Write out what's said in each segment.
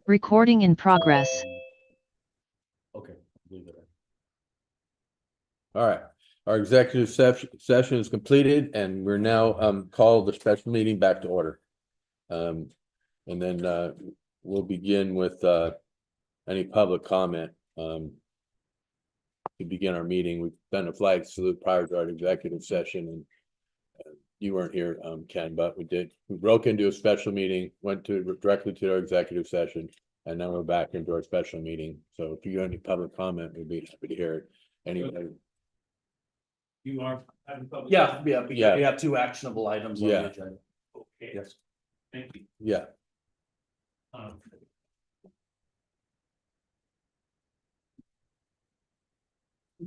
Recording in progress. Okay, leave it. All right, our executive session is completed, and we're now called the special meeting back to order. And then we'll begin with any public comment. To begin our meeting, we've done a flag salute prior to our executive session, and you weren't here, Ken, but we broke into a special meeting, went directly to our executive session, and now we're back into our special meeting. So if you got any public comment, we'd be happy to hear it. Anybody? You are having public? Yeah, Yeah. we have two actionable items on Yeah. the agenda. Okay. Yes. Thank you. Yeah.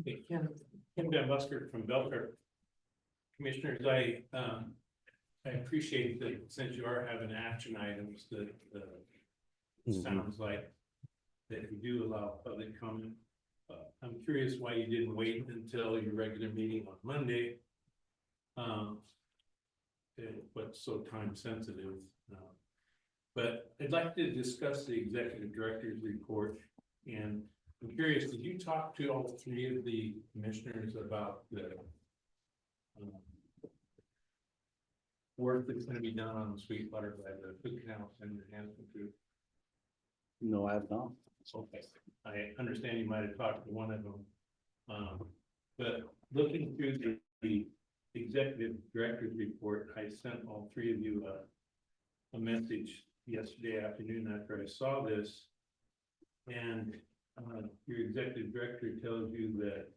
Okay, Ken Van Busker from Belter. Commissioners, I appreciate that since you are having action items that sounds like that you do allow public comment. I'm curious why you didn't wait until your regular meeting on Monday. What's so time sensitive? But I'd like to discuss the executive director's report, and I'm curious, did you talk to all three of the commissioners about the work that's going to be done on the Sweetwater by the Cook Canal and the Enhancement Group? No, I have not. Okay, I understand you might have talked to one of them. But looking through the executive director's report, I sent all three of you a message yesterday afternoon after I saw this. And your executive director tells you that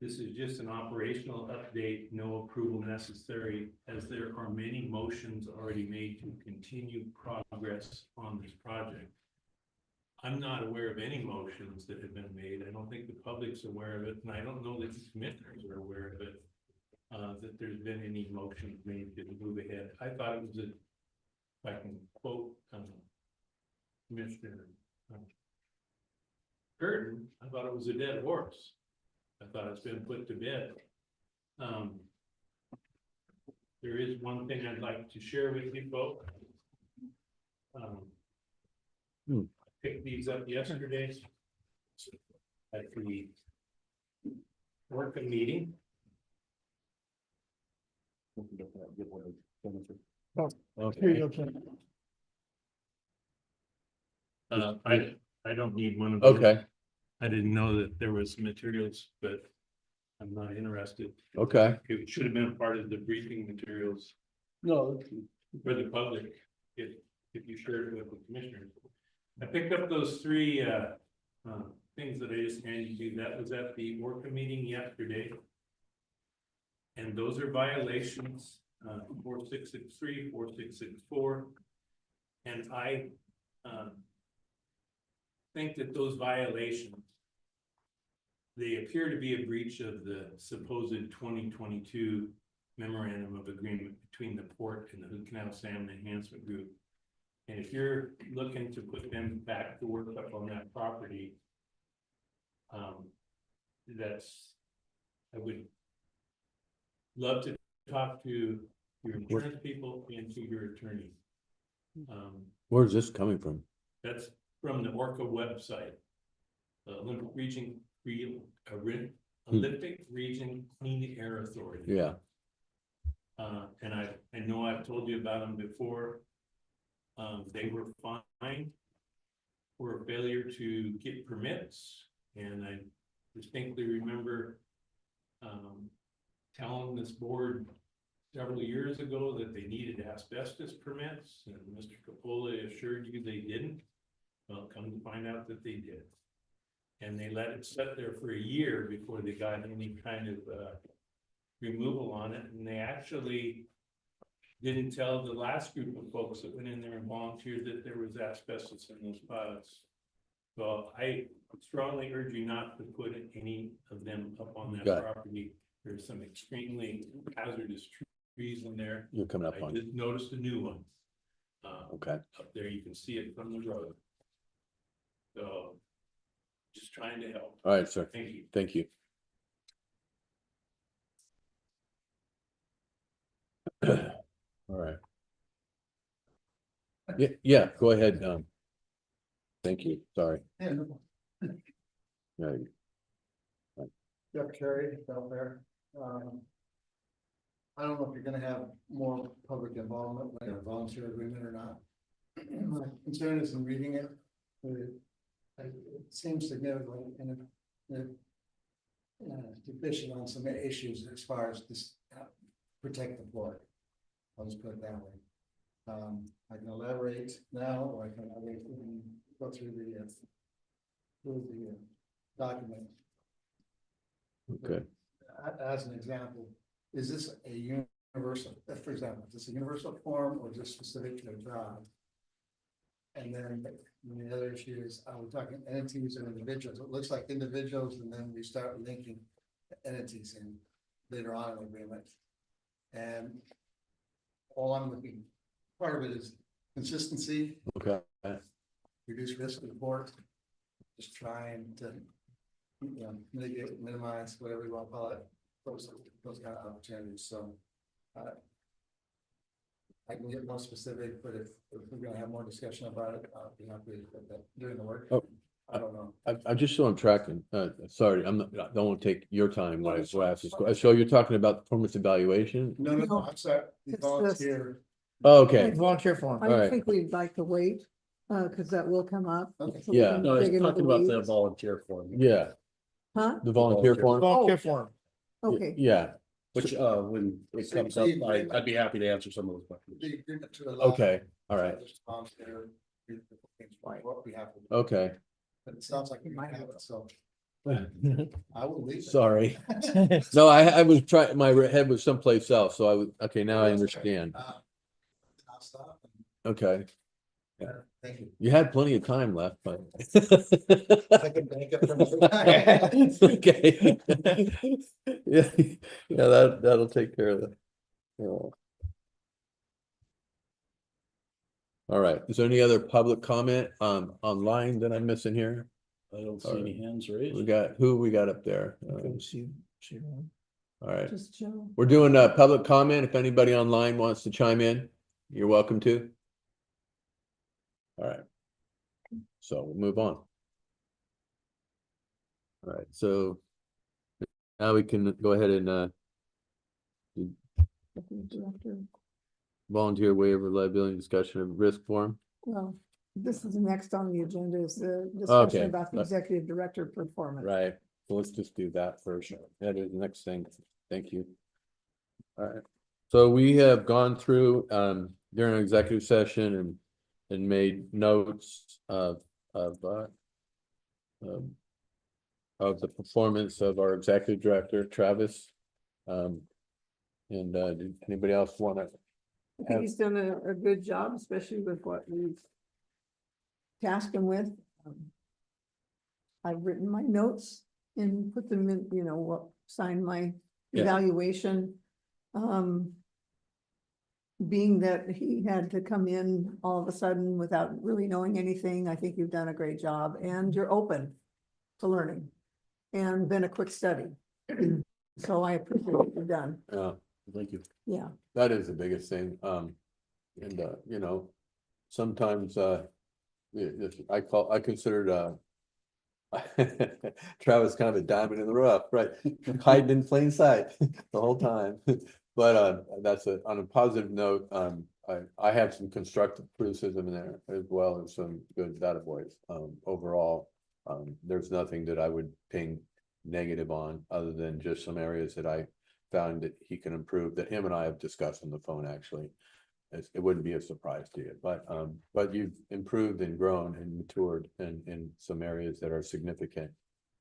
this is just an operational update, no approval necessary, as there are many motions already made to continue progress on this project. I'm not aware of any motions that have been made. I don't think the public's aware of it, and I don't know that the commissioners are aware of it, that there's been any motions made to move ahead. I thought it was if I can quote Commissioner Curtin, I thought it was a dead horse. I thought it's been put to bed. There is one thing I'd like to share with you both. Picked these up yesterday at the working meeting. Okay. I don't need one of those. Okay. I didn't know that there was materials, but I'm not interested. Okay. It should have been a part of the briefing materials No. for the public, if you shared it with the commissioners. I picked up those three things that I just handed you. That was at the Orca meeting yesterday. And those are violations, 4663, 4664. And I think that those violations, they appear to be a breach of the supposed 2022 memorandum of agreement between the port and the Hood Canal Salmon Enhancement Group. And if you're looking to put them back to work up on that property, I would love to talk to your insurance people and to your attorney. Where's this coming from? That's from the Orca website. Olympic Region Clean Air Authority. Yeah. And I know I've told you about them before. They were fined for a failure to get permits, and I distinctly remember telling this board several years ago that they needed asbestos permits, and Mr. Capola assured you they didn't. Well, come to find out that they did. And they let it sit there for a year before they got any kind of removal on it, and they actually didn't tell the last group of folks that went in there and volunteered that there was asbestos in those piles. So I strongly urge you not to put any of them up on that property. There's some extremely hazardous trees in there. You're coming up I on. just noticed a new one. Okay. Up there, you can see it from the road. So just trying to help. All right, sir. Thank you. Thank you. All right. Yeah, go ahead. Thank you, sorry. Yeah, Yeah, Jeff Carey, out there. I don't know if you're gonna have more public involvement, like a volunteer agreement or not. My concern is in reading it. It seems significant and deficient on some issues as far as this, protect the floor. I'll just put it that way. I can elaborate now, or I can go through the document. okay, As an example, is this a universal, for example, is this a universal form or just specific to a job? And then the other issue is, we're talking entities and individuals. It looks like individuals, and then we start linking entities in later on in the agreement. And all I'm looking, part of it is consistency, okay, reduce risk of report, just trying to, mitigate, minimize, whatever you want to call it, those kind of opportunities, so. I can get more specific, but if we're gonna have more discussion about it, I'll be happy to put that during the work. Oh, I don't know. I just so I'm tracking, sorry, I don't want to take your time when I ask this. So you're talking about performance evaluation? No, I'm sorry, the It's this. volunteer. Oh, okay, Volunteer form. I Alright. think we'd like to wait, cause that will come up. Okay. so we Yeah. can No, dig he's into talking about the weeds. volunteer form. yeah, Huh? the volunteer form, Volunteer form, Okay, yeah, which, when it comes up, I'd be happy to answer some of those questions. The agreement to allow. okay, all right, Volunteer, what we have to do, okay. but it sounds like we might have it, so I will leave it. Sorry, no, I was trying, my head was someplace else, so I was, okay, now I understand, I'll stop. okay. Thank you. You had plenty of time left, but. I can make up for my- Okay. Yeah, yeah, that'll take care of that. Yeah. All right, is there any other public comment online that I'm missing here? I don't see any hands raised. Who we got up there? All right, just Joe. we're doing public comment. If anybody online wants to chime in, you're welcome to. All right. So we'll move on. All right, so now we can go ahead and volunteer waiver liability discussion of risk form. Well, this is next on the agenda is the Okay. discussion about the executive director performance. Right, so let's just do that first. That is the next thing. Thank you. All right, so we have gone through during an executive session and made notes of the performance of our executive director, Travis. Did anybody else want to? I think he's done a good job, especially with what we've tasked him with. I've written my notes and put them in, signed my Yeah. evaluation. Being that he had to come in all of a sudden without really knowing anything, I think you've done a great job and you're open to learning and been a quick study. So I appreciate what you've done. Thank you. Yeah. That is the biggest thing, sometimes, I considered, Travis kind of a diamond in the rough, right? Hiding in plain sight the whole time, but, that's on a positive note, I have some constructive criticism in there as well as some good data points, overall, there's nothing that I would ping negative on, other than just some areas that I found that he can improve, that him and I have discussed on the phone, actually. It wouldn't be a surprise to you, but you've improved and grown and matured in some areas that are significant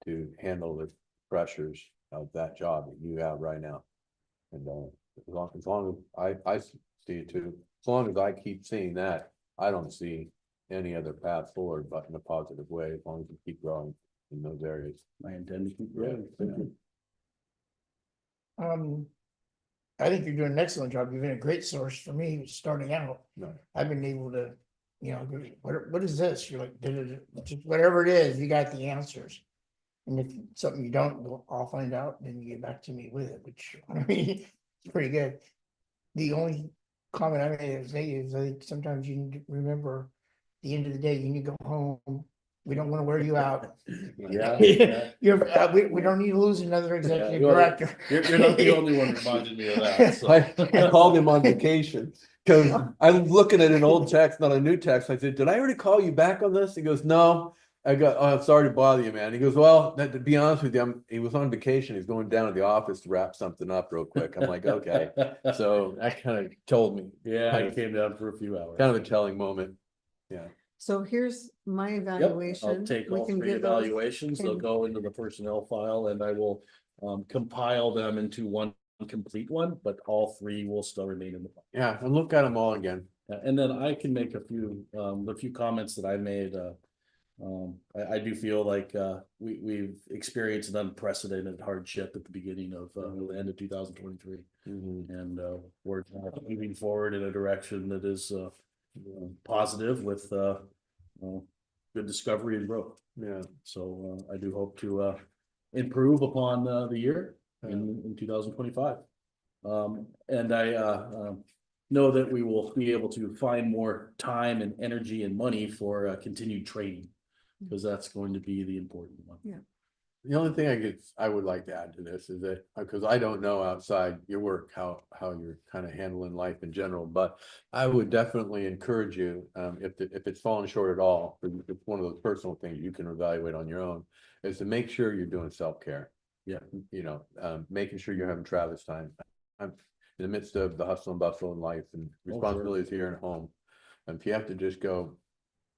to handle the pressures of that job that you have right now. And as long as I see it too, as long as I keep seeing that, I don't see any other path forward but in a positive way, as long as you keep growing in those areas. I intend to keep growing. Thank you. I think you're doing an excellent job. You've been a great source for me starting out. No. I've been able to, what is this? You're like, just whatever it is, you got the answers. And if something you don't, I'll find out, then you get back to me with it, which I mean, it's pretty good. The only comment I made is I think sometimes you need to remember the end of the day, you need to go home. We don't want to wear you out. Yeah. We don't need to lose another executive well, director. You're not the only one reminding me of that, so. I called him on vacation, cause I'm looking at an old text, not a new text. I said, did I already call you back on this? He goes, no. I'm sorry to bother you, man. He goes, well, to be honest with you, he was on vacation. He's going down to the office to wrap something up real quick. I'm like, okay. So that kind of told me, Yeah, kind I of- came down for a few hours. kind of a telling moment. So here's my Yep, evaluation. I'll take We all can three get those evaluations, they'll in- go into the personnel file and I will compile them into one complete one, but all three will still remain in the file. Yeah, and look at them all again. And then I can make the few comments that I made, I do feel like, we've experienced an unprecedented hardship at the beginning of, the end of 2023. And, we're moving forward in a direction that is, positive with, good discovery and growth. Yeah. So, I do hope to, improve upon, the year in 2025. And I, know that we will be able to find more time and energy and money for, continued training. Because that's going to be the important one. Yeah. The only thing I would like to add to this is that, because I don't know outside your work, how you're kind of handling life in general, but I would definitely encourage you, if it's fallen short at all, it's one of those personal things you can evaluate on your own, is to make sure you're doing self-care. Yeah. You know, making sure you're having Travis time. I'm in the midst of the hustle and bustle in life and responsibilities here at home. And if you have to just go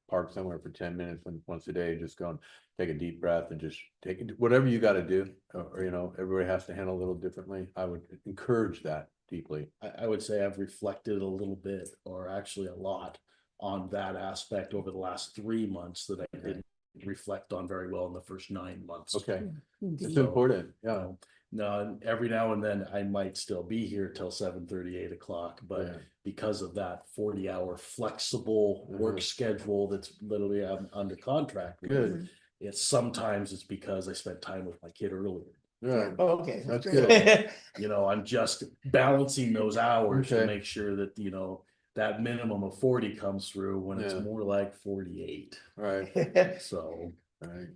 park somewhere for 10 minutes once a day, just go and take a deep breath and just take it, whatever you got to do, or, you know, everybody has to handle a little differently. I would encourage that deeply. I would say I've reflected a little bit, or actually a lot, on that aspect over the last 3 months that I didn't reflect on very well in the first 9 months. Okay, it's So, important. Yeah. No, every now and then I might still be here till 7:30, 8 o'clock, but Yeah. because of that 40-hour flexible work Mhm. schedule that's literally I'm under contract with, Good. sometimes it's because I spent time with my kid earlier. Yeah. Oh, okay. That's good. You know, I'm just balancing those hours to Okay. make sure that, you know, that minimum of 40 comes through when it's Yeah. more like 48. All right. So, All right.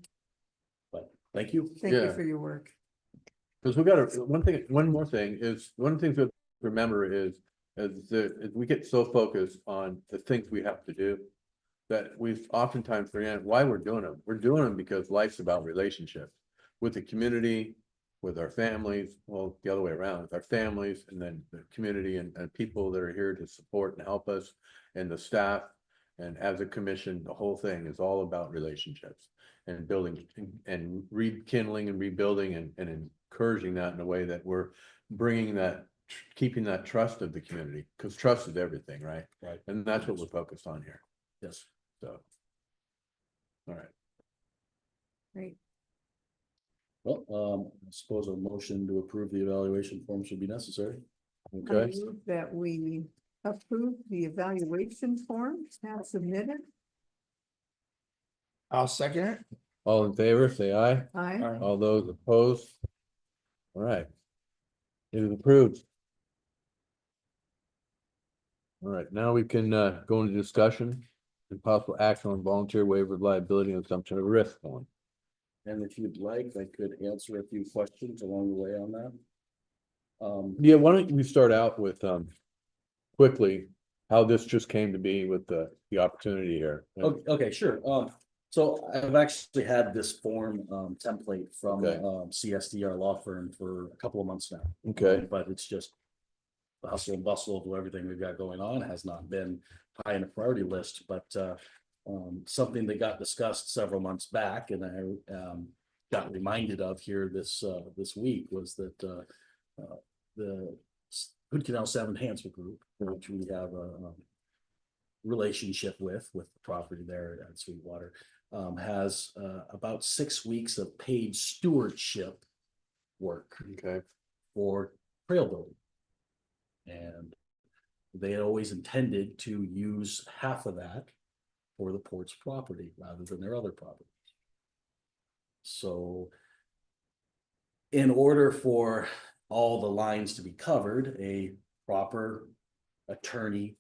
but thank you. Thank you Yeah. for your work. Because we got to, one more thing is, one of the things to remember is that we get so focused on the things we have to do that we've oftentimes forget why we're doing them. We're doing them because life's about relationships with the community, with our families, well, the other way around, with our families, and then the community and people that are here to support and help us, and the staff. And as a commission, the whole thing is all about relationships and building and rekindling and rebuilding and encouraging that in a way that we're bringing that, keeping that trust of the community, because trust is everything, right? Right. And that's what we're focused on here. Yes. So. All right. Great. Well, I suppose a motion to approve the evaluation form should be necessary. I Okay. move that we approve the evaluation form as submitted. I'll second it. All in favor, say aye. Aye. All those opposed? All right. It is approved. All right, now we can go into discussion and possible action on volunteer waiver of liability and assumption of risk form. And if you'd like, I could answer a few questions along the way on that. Yeah, why don't we start out with quickly how this just came to be with the opportunity here. Okay, sure. So I've actually had this form template from Okay. CSD, our law firm, for a couple of months now. Okay. But it's just the hustle and bustle of everything we've got going on has not been high in the priority list, but something that got discussed several months back and I got reminded of here this week was that the Hood Canal 7 Enhancement Group, which we have a relationship with the property there at Sweetwater, has about 6 weeks of paid stewardship work Okay. for trail building. And they had always intended to use half of that for the port's property rather than their other properties. So in order for all the lines to be covered, a proper attorney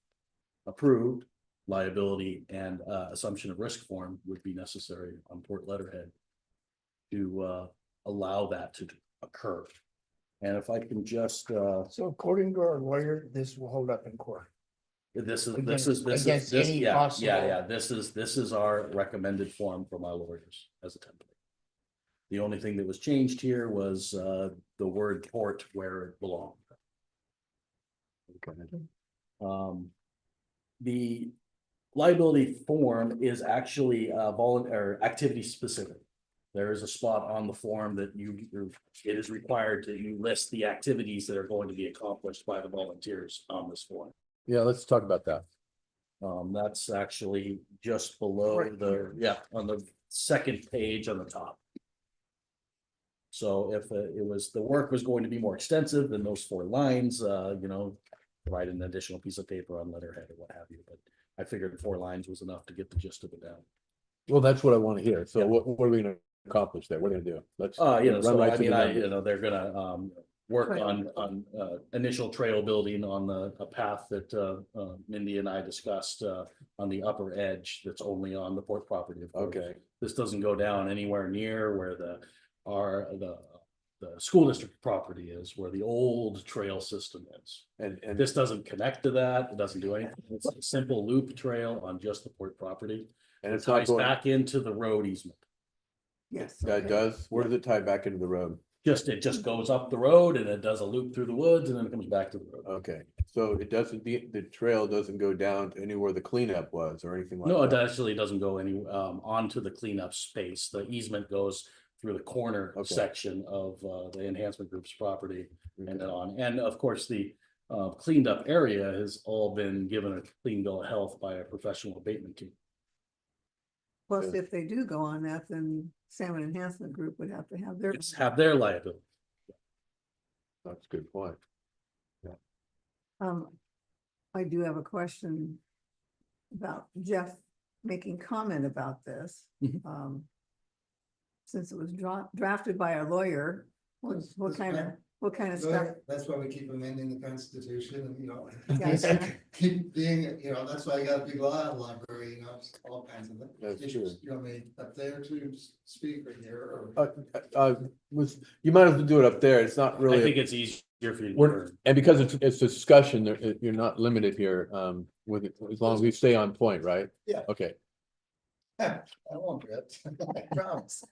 approved liability and assumption of risk form would be necessary on port letterhead to allow that to occur. And if I can just, So according to our lawyer, this will hold up in court. this is, Against any possible- yeah, this is our recommended form from our lawyers as a template. The only thing that was changed here was the word port where it belonged. The liability form is actually or activity specific. There is a spot on the form that it is required to you list the activities that are going to be accomplished by the volunteers on this form. Yeah, let's talk about that. That's actually just below Right here. on the second page on the top. So if the work was going to be more extensive than those 4 lines, provide an additional piece of paper on letterhead or what have you, but I figured 4 lines was enough to get the gist of it down. Well, that's what I want to hear. So Yeah. what are we gonna accomplish there? What are we gonna do? Let's. So run I to the mean, numbers. they're gonna work Trail. on initial trail building on a path that Mindy and I discussed on the upper edge that's only on the port property, of course. Okay, This doesn't go down anywhere near where the school district property is, where the old trail system is. and This doesn't connect to that. It doesn't do anything. It's a simple loop trail on just the port property. It it's not ties going, back into the road easement. Yes. that okay. does, where does it tie back into the road? It just goes up the road and it does a loop through the woods and then it comes back to the road. Okay, so it doesn't, the trail doesn't go down to anywhere the cleanup was or anything like that? No, it actually doesn't go onto the cleanup space. The easement goes through the corner Okay. section of the enhancement group's property and Okay. then on. And of course, the cleaned up area has all been given a clean bill of health by a professional abatement team. Plus, if they do go on that, then Salmon Enhancement Group would have to have their. Have their liability. That's a good point. I do have a question about Jeff making comment about this. Mhm. Since it was drafted by our lawyer, what That's kind of, fine. what kind of stuff? That's why we keep amending the Constitution and, Yes. keep being, that's why I got a big law library, all kinds of That's issues. true. You want me up there to speak or here or? You might have to do it up there. It's not I really. think it's easier for you to We're, learn. and because it's a discussion, you're not limited here, with, as long as we stay on point, right? Yeah. Okay, I won't get, I promise.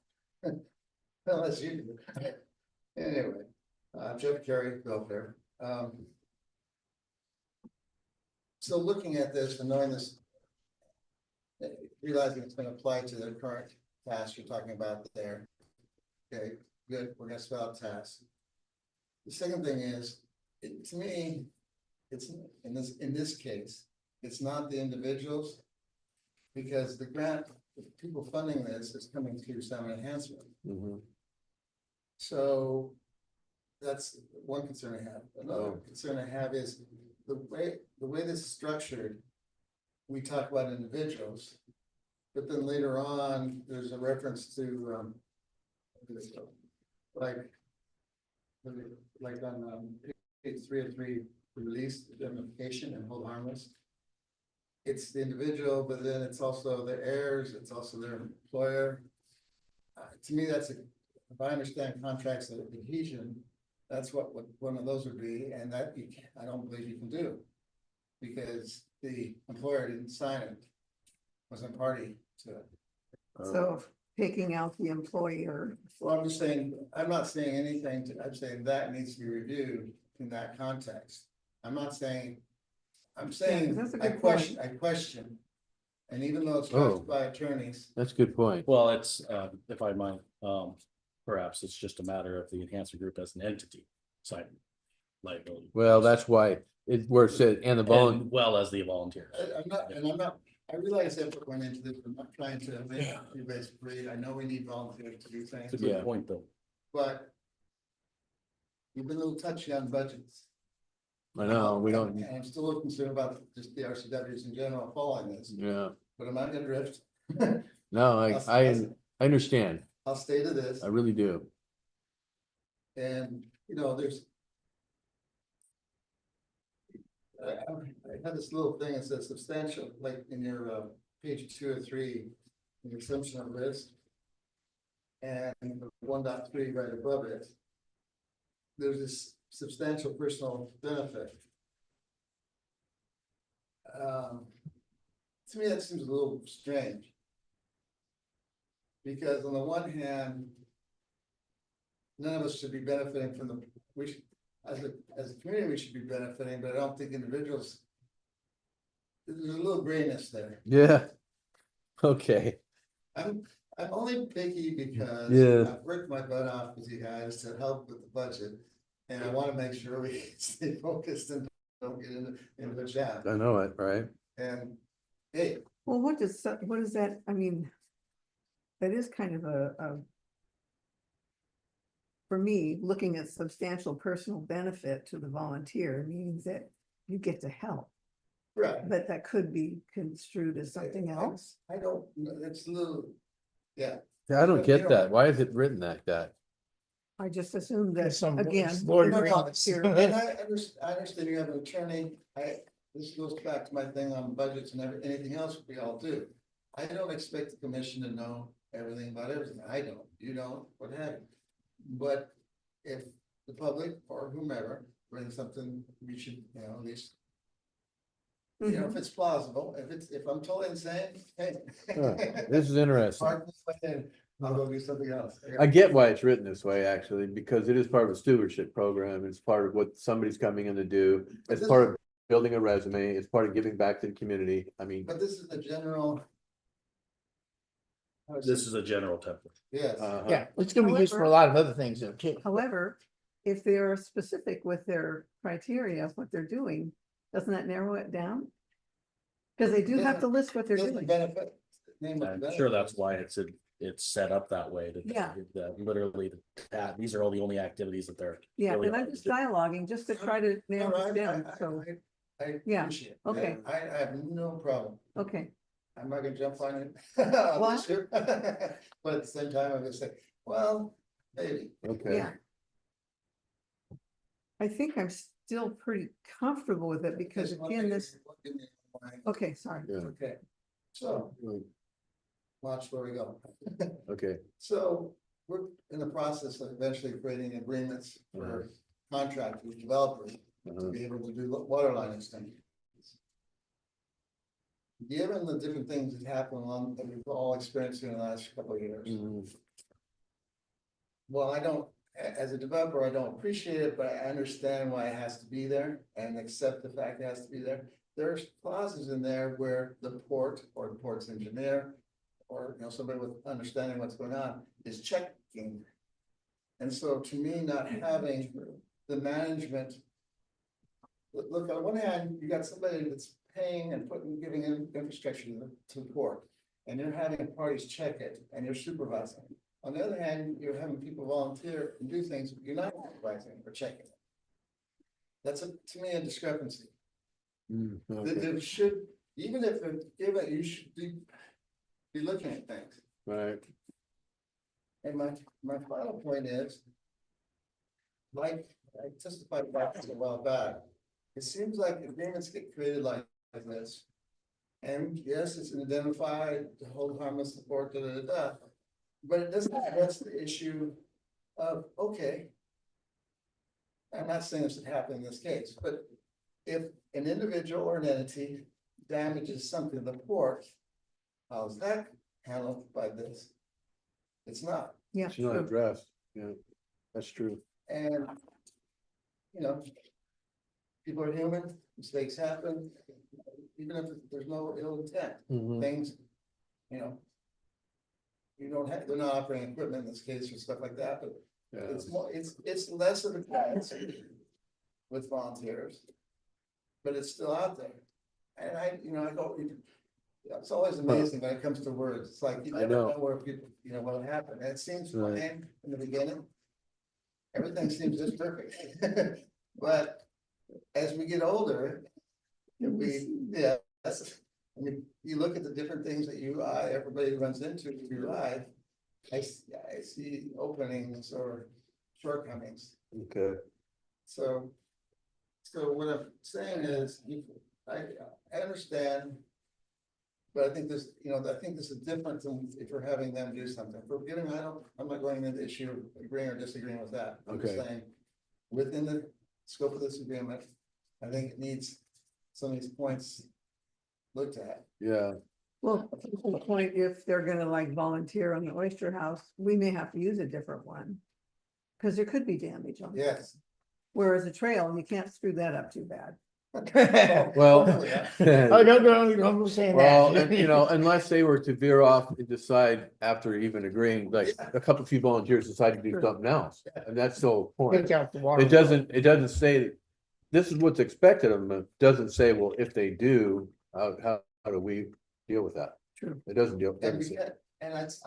Unless you do. Anyway, Jeff Carey, welfare. So looking at this and knowing this, realizing it's gonna apply to the current task you're talking about there. Okay, good, we're gonna spell out tasks. The second thing is, to me, it's in this case, it's not the individuals. Because the grant, the people funding this is coming through Salmon Enhancement. mhm. So that's one concern I have. Another Oh. concern I have is the way this is structured. We talk about individuals, but then later on, there's a reference to like on page 303, release, indemnification and hold harmless. It's the individual, but then it's also the heirs, it's also their employer. To me, if I understand contracts of adhesion, that's what one of those would be, and that I don't believe you can do. Because the employer didn't sign it, wasn't party to it. So taking out the employer. Well, I'm just saying, I'm not saying anything, I'm saying that needs to be reviewed in that context. I'm not saying, I'm saying, that's a I good point. question. And even though it's Oh. drafted by attorneys, That's a good point. Well, it's, if I might, perhaps it's just a matter of the enhancer group as an entity side liability. Well, that's why where it said, and the As well as the volunteers. I'm not, I realize effort went into this, I'm not trying to make you guys free, I know we need volunteers to do things, It's a Yeah. good point, though. but. You've been a little touchy on budgets. I know, we don't, And I'm still a little concerned about just the RCWs in general following this, yeah, but I'm not gonna drift. no, I understand. I'll stay to this, I really do. and, I had this little thing that says substantial, like in your, page 2 or 3, the assumption of risk. And 1.3 right above it. There's this substantial personal benefit. To me, that seems a little strange. Because on the one hand, none of us should be benefiting from as a community, we should be benefiting, but I don't think individuals. There's a little grayness there. Yeah. Okay, I'm only picky because Yeah. I've worked my butt off with you guys to help with the budget. And I want to make sure we stay focused and don't get into the jam. I know it, right? And hey, Well, what does that, I mean, that is kind of a for me, looking at substantial personal benefit to the volunteer means that you get to help, right, but that could be construed as something else. I don't, it's a little, yeah. Yeah, I don't You get know, that. Why is it written like that? I just assumed that, There's some again. Lord in the agreements. volunteer- And I understand you have an attorney, this goes back to my thing on budgets and anything else we all do. I don't expect the commission to know everything about everything, I don't, you don't, what have you. But if the public or whomever brings something, we should, at least. If it's plausible, if I'm totally insane, hey. Huh, This is interesting. Pardon me, and I'll go do something else. I get why it's written this way, actually, because it is part of a stewardship program. It's part of what somebody's coming in to do. It's part of building a resume. It's part of giving back to the community. I mean, But this is the general. This is a general template. Yes. Yeah, it's gonna be used for a lot of other things though, too. However, if they are specific with their criteria of what they're doing, doesn't that narrow it down? Because they do have to list what they're Doesn't doing. benefit. I'm sure that's why it's set up that way. Yeah. That literally, these are all the only activities that they're. Yeah, really and I'm just dialoguing just to try to No, narrow I- it down, I- so, I Yeah, appreciate it. okay. I have no problem. okay. I'm not gonna jump on it. Well- this year. But at the same time, I'm gonna say, well, maybe. okay. Yeah. I think I'm still pretty comfortable with it because Just one again, thing, this, give me a line. okay, sorry. Yeah, Okay, so watch where we go. okay. So we're in the process of eventually creating agreements for contractors, developers to be able to do water line extensions. Given the different things that happen along that we've all experienced in the last couple of years. Mhm. Well, I don't, as a developer, I don't appreciate it, but I understand why it has to be there and accept the fact it has to be there. There's clauses in there where the port or the port's engineer or, somebody with understanding what's going on is checking. And so to me, not having the management. Look, on one hand, you got somebody that's paying and giving in infrastructure to the port. And you're having parties check it and you're supervising. On the other hand, you're having people volunteer and do things, but you're not supervising or checking it. That's to me, a discrepancy. Mm, That okay. there should, even if they're given, you should be looking at things. Right, And my final point is, like I testified about this a while back, it seems like agreements get created like this. And yes, it's an identified, to hold harmless support, but it doesn't address the issue of, okay. I'm not saying this would happen in this case, but if an individual or an entity damages something in the port, how's that handled by this? It's not, Yeah. it's not sure. addressed. Yeah, that's true. and. People are human, mistakes happen, even if there's no ill intent, Mhm. things, You don't have, they're not operating equipment in this case or stuff like that, but Yeah. it's more, it's less of a capacity with volunteers. But it's still out there. And I go, it's always amazing when it comes to words. It's like, you I never know. know where people, what'll happen. And it seems Right. fine in the beginning. Everything seems just perfect. But as we get older, you look at the different things that everybody runs into in your life. I see openings or shortcomings. Okay, So So what I'm saying is, I understand. But I think this, I think this is different than if we're having them do something. For beginning, I'm not going into the issue of agreeing or disagreeing with that. I'm just Okay. saying, within the scope of this agreement, I think it needs some of these points looked at. Yeah, Well, at the point, if they're gonna like volunteer on the oyster house, we may have to use a different one. Cause there could be damage on it. Yes. Whereas a trail, you can't screw that up too bad. well. Hopefully not. Oh, don't say that. Well, and unless they were to veer off and decide after even agreeing, like a couple few volunteers decide to do Sure. something else, and that's still a point. Take out the water. It doesn't say, this is what's expected of them, it doesn't say, well, if they do, how do we deal with that? True. It doesn't deal. And doesn't say.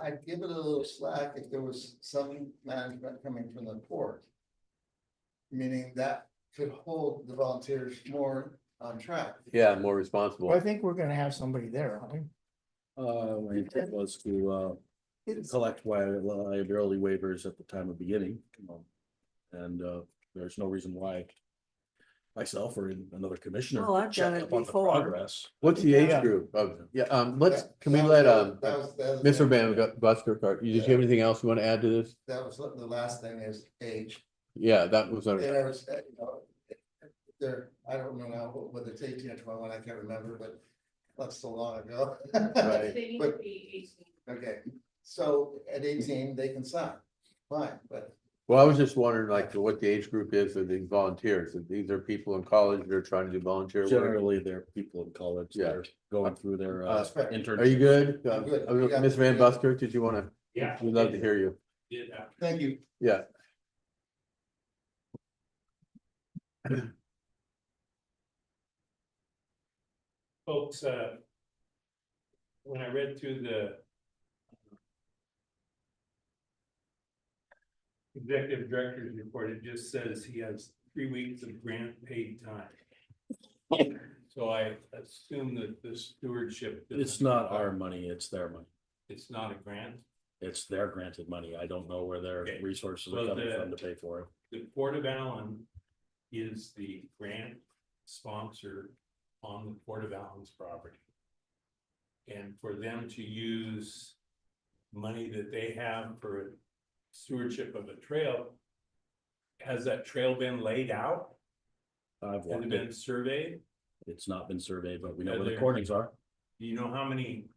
I'd give it a little slack if there was some management coming from the port. Meaning that could hold the volunteers more on track. Yeah, more responsible. Well, I think we're gonna have somebody there, aren't we? My intent was to It's, collect liability waivers at the time of beginning. And there's no reason why myself or another commissioner. Well, I've check done it up on the before. Progress. What's the age Yeah. group of, let's, can we That let, was- that was- that was- Mr. Van Busker, did you have anything else you want to add to this? That was the last thing is age. Yeah, that was, And I was, there, I don't know now whether it's 18 or 21, I can't remember, but that's so long ago. Right. They need But- to be 18. Okay, so at 18, they can sign, fine, but well, I was just wondering like what the age group is of these volunteers. If these are people in college that are trying to do volunteer work. Generally, they're people in college. Yeah. They're going through their That's fair. internship. Are you good? I'm good. Ms. Van Busker, did you want to, Yeah. we'd love to hear you. Did have- thank you. Yeah. Folks, when I read through the executive director's report, it just says he has 3 weeks of grant paid time. So I assume that the stewardship. It's not our money, it's their money. It's not a grant. It's their granted money. I don't know where their Okay. resources are Well, coming the- from to pay for it. The Port of Allyn is the grant sponsor on the Port of Allyn's property. And for them to use money that they have for stewardship of a trail, has that trail been laid out? I've Has walked it it. been surveyed? It's not been surveyed, but we know Are where the there- cornings are. Do you know how many?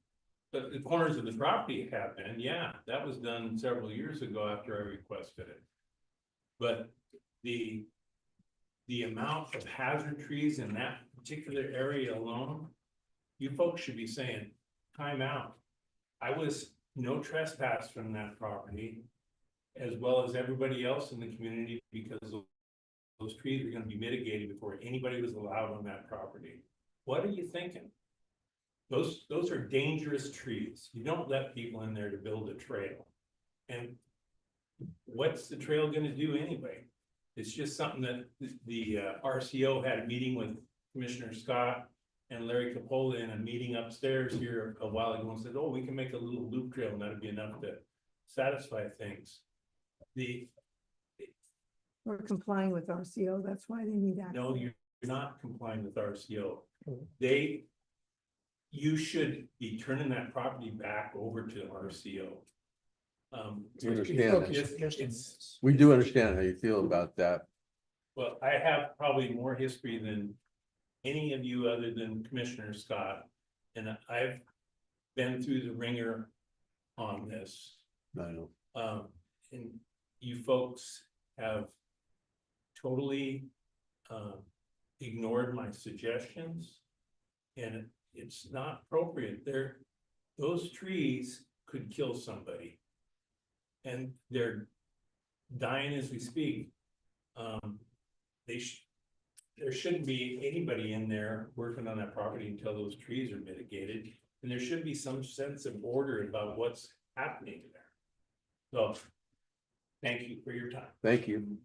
But the corners of the property have been, yeah, that was done several years ago after I requested it. But the amount of hazard trees in that particular area alone, you folks should be saying, time out. I was no trespass from that property, as well as everybody else in the community, because those trees are gonna be mitigated before anybody was allowed on that property. What are you thinking? Those are dangerous trees. You don't let people in there to build a trail. And what's the trail gonna do anyway? It's just something that the RCO had a meeting with Commissioner Scott and Larry Capola in a meeting upstairs here a while ago and said, oh, we can make a little loop trail and that'd be enough to satisfy things. we're complying with RCO, that's why they need that. No, you're not complying with RCO. Mm. You should be turning that property back over to RCO. We understand that. It's, We do understand how you feel about that. well, I have probably more history than any of you other than Commissioner Scott. And I've been through the ringer on this. I know. And you folks have totally ignored my suggestions. And it's not appropriate. Those trees could kill somebody. And they're dying as we speak. There shouldn't be anybody in there working on that property until those trees are mitigated. And there should be some sense of order about what's happening there. So, thank you for your time. Thank you.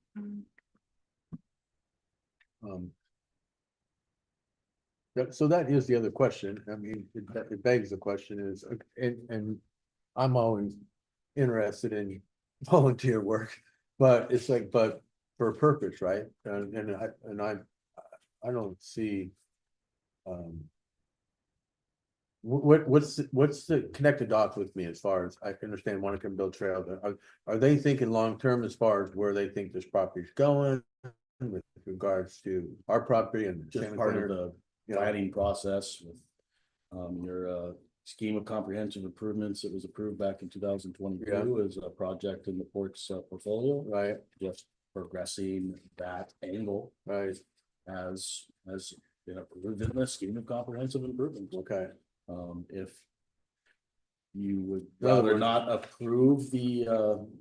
So that is the other question. I mean, it begs the question is, and I'm always interested in volunteer work, but it's like, but for a purpose, right? And I don't see. What's the connected dots with me as far as I can understand, one can build trails, are they thinking long-term as far as where they think this property's going? With regards to our property and. Just Santa part of Clara, the planning process with your scheme of comprehensive improvements that was approved back in 2022 as a project in the port's portfolio. Right, Just progressing that angle right, as been approved in the scheme of comprehensive improvements. okay, If you would In other rather words- not approve the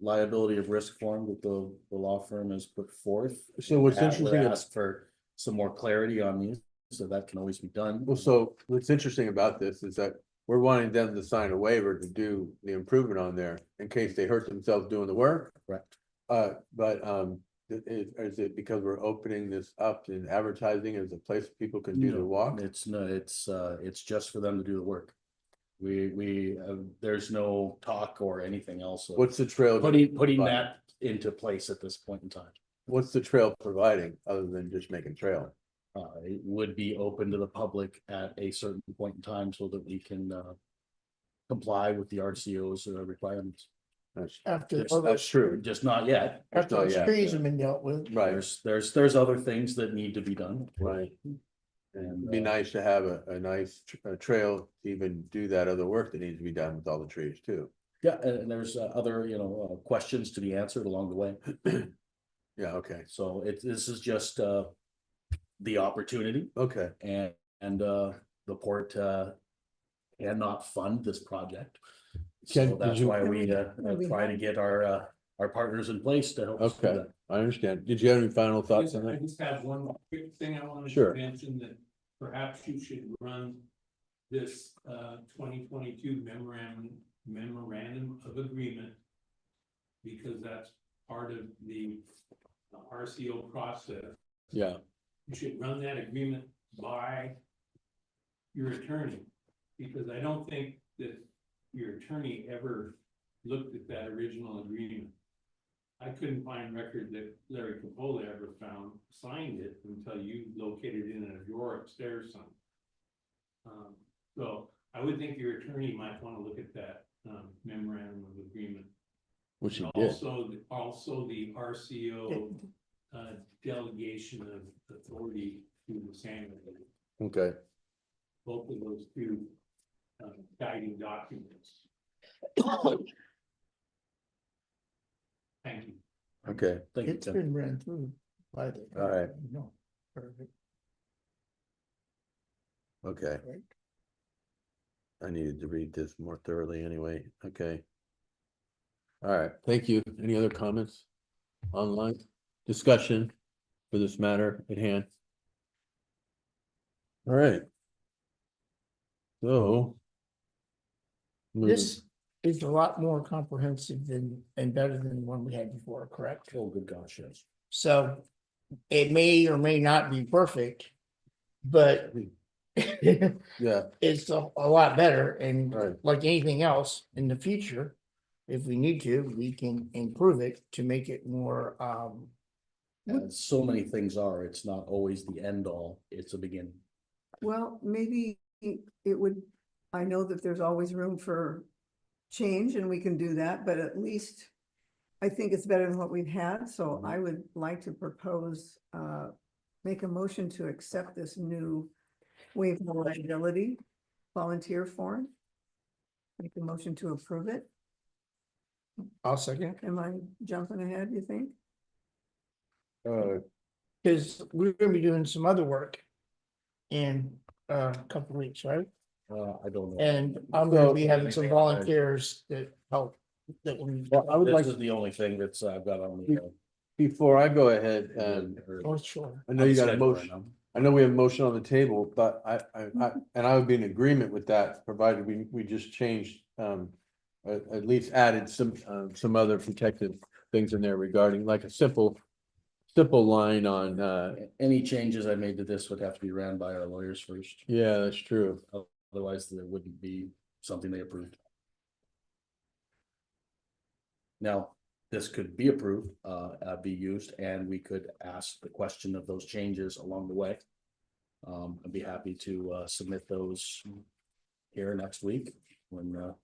liability of risk form that the law firm has put forth. so what's We're interesting. asked for some more clarity on these, so that can always be done. Well, so what's interesting about this is that we're wanting them to sign a waiver to do the improvement on there in case they hurt themselves doing the work. Correct. Is it because we're opening this up in advertising as a place people can do the No, walk? It's no, it's just for them to do the work. There's no talk or anything else. of What's the trail? Putting providing? that into place at this point in time. What's the trail providing other than just making trail? It would be open to the public at a certain point in time so that we can comply with the RCO's requirements. After, That's true, Just not yet. after not those yet, trees yeah. have been dealt with. right, There's other things that need to be done. right. And It'd be nice to have a nice trail to even do that other work that needs to be done with all the trees too. yeah, and there's other, questions to be answered along the way. Yeah, okay, So this is just the opportunity okay, and the port cannot fund this project. Ken, So did that's you- why we we try to have- get our partners in place to help us do okay, that. I understand. Did you have any final thoughts on I that? just have one quick thing I wanted Sure. to mention, that perhaps you should run this 2022 memorandum of agreement. Because that's part of the RCO process. Yeah, You should run that agreement by your attorney. Because I don't think that your attorney ever looked at that original agreement. I couldn't find record that Larry Capola ever signed it until you located it in a drawer upstairs some. So I would think your attorney might want to look at that memorandum of agreement. which you did. Also the RCO delegation of authority to the San. Okay, Both of those two guiding documents. Thank you. okay, Thank you, It's Ken. been ran through by the. All right. No, perfect, okay. right? I needed to read this more thoroughly anyway, okay. All right, thank you. Any other comments? Online discussion for this matter at hand? All right. So. This is a lot more comprehensive than, and better than the one we had before, correct? Oh, good gosh, yes. So it may or may not be perfect, but Yeah, it's a lot better, and Right. like anything else in the future, if we need to, we can improve it to make it more, As so many things are, it's not always the end all, it's a beginning. Well, maybe it would, I know that there's always room for change and we can do that, but at least I think it's better than what we've had, so I would like to propose, make a motion to accept this new waiver of liability volunteer form. Make a motion to approve it. I'll second. Am I jumping ahead, you think? Cause we're gonna be doing some other work in a couple weeks, right? I don't know. And I'm gonna So- be having some volunteers that help, that we. well, I would like, This is the only thing that's I've got on the. before I go ahead, Oh, sure. I know you got a schedule right motion. now. I know we have a motion on the table, but I would be in agreement with that, provided we just changed, at least added some other protective things in there regarding like a simple line on, Any changes I made to this would have to be ran by our lawyers first, yeah, that's true. otherwise there wouldn't be something they approved. Now, this could be approved, be used, and we could ask the question of those changes along the way. I'd be happy to submit those here next week when the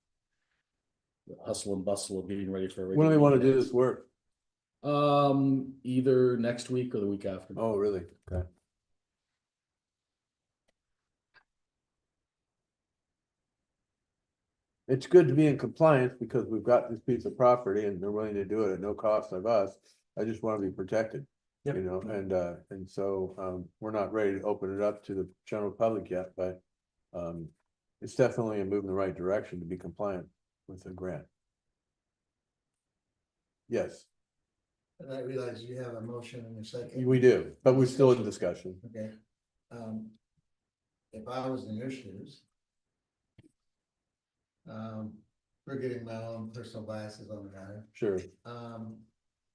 hustle and bustle of getting ready for. a When do we regular want to meeting do is. this work? Either next week or the week after. Oh, really? Okay. It's good to be in compliance because we've got this piece of property and they're willing to do it at no cost of us. I just want to be protected. Yep. You know, and so, we're not ready to open it up to the general public yet, but, it's definitely a move in the right direction to be compliant with the grant. Yes, And I realize you have a motion in a second. we do, but we're still in discussion. Okay. If I was in your shoes. Forgetting my own personal biases on the matter, Sure. it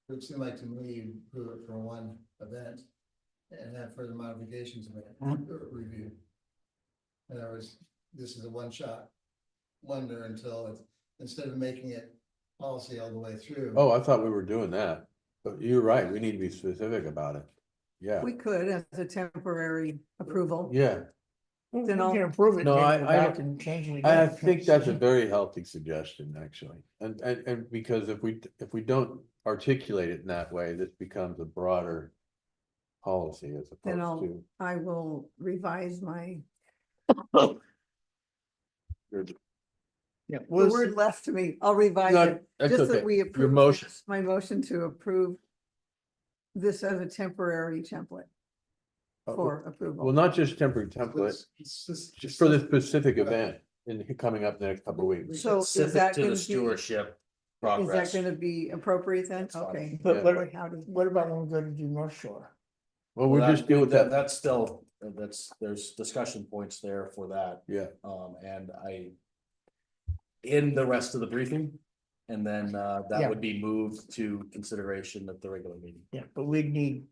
would seem like to me you prove it for one event. And have further modifications made, or reviewed. In other words, this is a one-shot wonder until it's, instead of making it policy all the way through. Oh, I thought we were doing that, but you're right. We need to be specific about it. Yeah, We could as a temporary approval. yeah. We Then I'll- can approve it, No, then go I back don't- and change it I again. think that's a very healthy suggestion, actually. And because if we don't articulate it in that way, this becomes a broader policy as Then opposed I will revise my, to. Yeah, the we'll word see. left to me, I'll revise No, it. that's Just that okay. we Your approve motion, this, my motion to approve this as a temporary template for well, approval. not just temporary template, It's just for this specific event coming up the next couple of weeks. So is Specific that to gonna the be, is stewardship that progress. gonna be appropriate then? That's fine. Okay. But Yeah. what, Howdy. what about when we go to do North Shore? Well, we'll just deal with that- that. That's still, there's discussion points there for that. Yeah, And in the rest of the briefing. And then Yeah. that would be moved to consideration at the regular meeting. Yeah, but we'd need.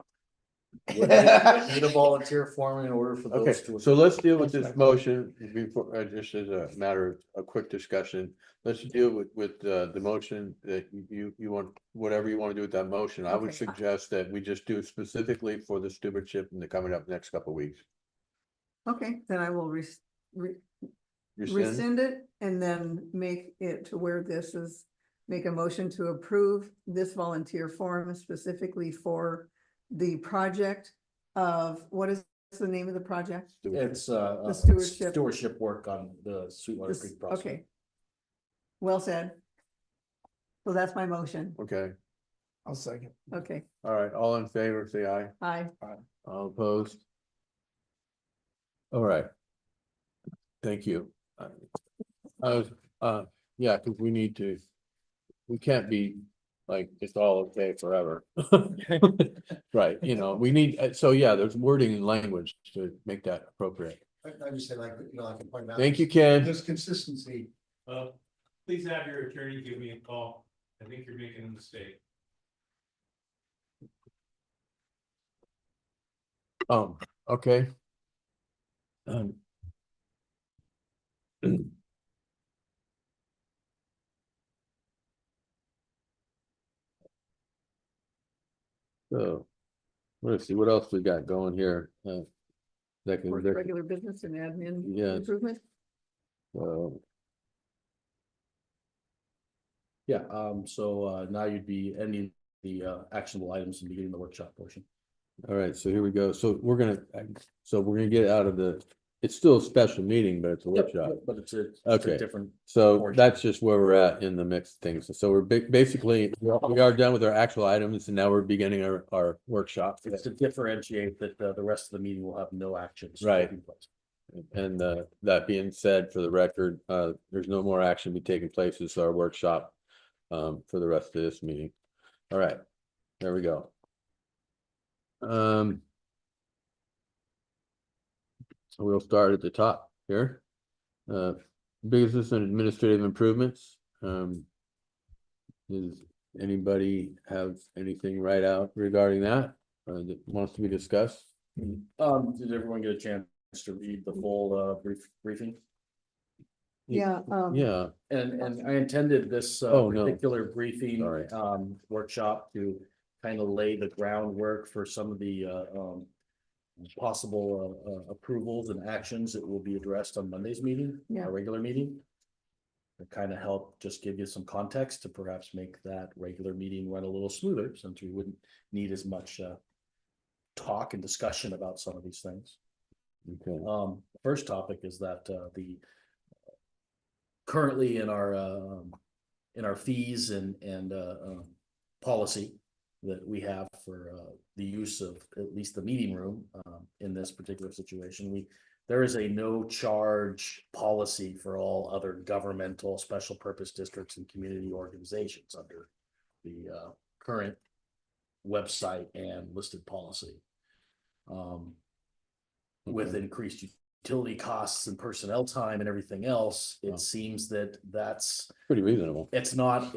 Would need a volunteer form in order for okay, those to. so let's deal with That's this my motion before, just as a matter of a quick discussion. Let's deal with the motion that you want, whatever you want to do with that motion. I would Okay. suggest that we just do it specifically for the stewardship and the coming up next couple of weeks. Okay, then I will Rescind? rescind it and then make it to where this is, make a motion to approve this volunteer form specifically for the project of, what is the name of the project? It's The stewardship. stewardship work on the Sweetwater This- Creek project. Okay. Well said. So that's my motion. Okay, I'll second. Okay, all right, all in favor, say aye. aye. All opposed? All right. Thank you. Yeah, because we need to, we can't be like, it's all okay forever. Right, you know, we need, so yeah, there's wording and language to make that appropriate. I just say like, you know, I can point out. Thank you, Ken. There's consistency. Please have your attorney give me a call. I think you're making a mistake. Okay. So, let's see, what else we got going here? Regular business and admin Yes. improvement. Yeah, so now you'd be ending the actionable items and beginning the workshop portion. All right, so here we go. So we're gonna get out of it's still a special meeting, but it's a workshop. But it's a Okay. different. So portion. that's just where we're at in the mix of things. So we're basically, we are done with our actual items and now we're beginning our workshop. It's to differentiate that the rest of the meeting will have no actions. Right. taking place. And that being said, for the record, there's no more action be taking place. It's our workshop for the rest of this meeting. All right, there we go. So we'll start at the top here. Business and administrative improvements. Does anybody have anything right out regarding that that wants to be discussed? Did everyone get a chance to read the full briefing? Yeah, Yeah, And I intended this Oh, no. particular briefing Sorry. workshop to kind of lay the groundwork for some of the possible approvals and actions, it will be addressed on Monday's meeting, Yeah. our regular meeting. To kind of help just give you some context to perhaps make that regular meeting run a little smoother, since we wouldn't need as much talk and discussion about some of these things. Okay. The first topic is that the currently in our fees and policy that we have for the use of at least the meeting room in this particular situation, there is a no charge policy for all other governmental special purpose districts and community organizations under the current website and listed policy. With Okay. increased utility costs and personnel time and everything else, Wow. it seems that that's, Pretty reasonable. it's not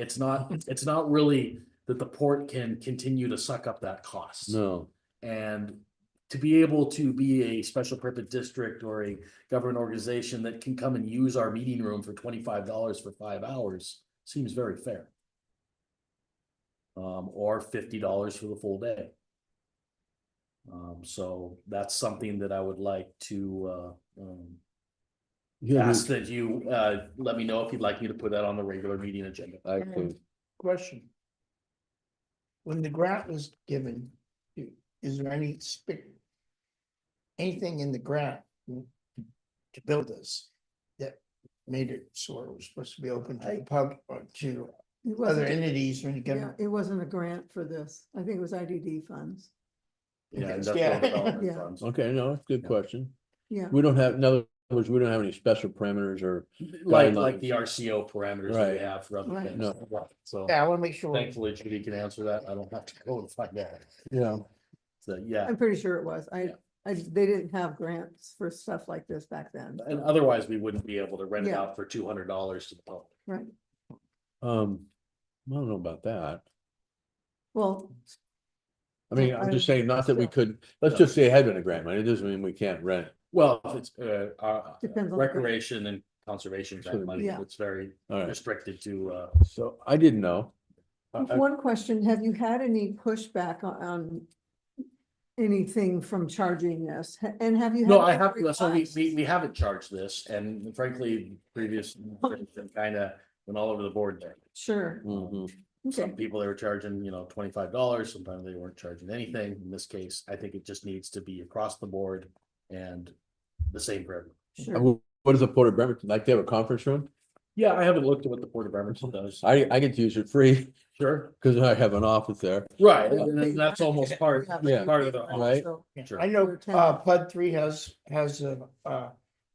really that the port can continue to suck up that cost. No, And to be able to be a special purpose district or a government organization that can come and use our meeting room for $25 for 5 hours seems very fair. Or $50 for the full day. So that's something that I would like to yeah, ask that you let me know if you'd like me to put that on the regular meeting agenda. I think, Question. When the grant was given, is there anything in the grant to build this that made it so it was supposed to be open to the public or to It other wasn't, entities or any yeah, government? it wasn't a grant for this. I think it was IDD funds. Yeah, Yeah. industrial development Yeah. funds. okay, no, it's a good Yeah. question. Yeah, We don't have, in other words, we don't have any special parameters or, Like Guidelines. the RCO parameters that we Right. have for other Right. things. No. So Yeah, I want to make sure. thankfully Judy can answer that. I don't have to go and find out. yeah, So, yeah, I'm pretty sure it was. Yeah. They didn't have grants for stuff like this back then. and otherwise we wouldn't be able to rent it Yeah. out for $200 to the public. Right. I don't know about that. Well, I mean, Yeah, I'm just saying, not that we still. could, let's just say it had been a grant money, it doesn't mean we can't rent. Well, if it's Depends on the grant. recreation and conservation grant Sure. money, Yeah. it's very All right, restricted to so I didn't know. one question, have you had any pushback on anything from charging this? And have you? No, had I any have, so requests? we haven't charged this, and frankly, previous kind of went all over the board there. Sure, Mhm. okay, Some people they were charging, $25, sometimes they weren't charging anything. In this case, I think it just needs to be across the board and the same for everyone. sure. What does the Port of Bremerton, like they have a conference room? Yeah, I haven't looked at what the Port of Bremerton does. I get to use it free, Sure. because I have an office there. Right, and that's almost part Yeah. of the. Right. So, Sure. I know, We're ten. PUD 3 has a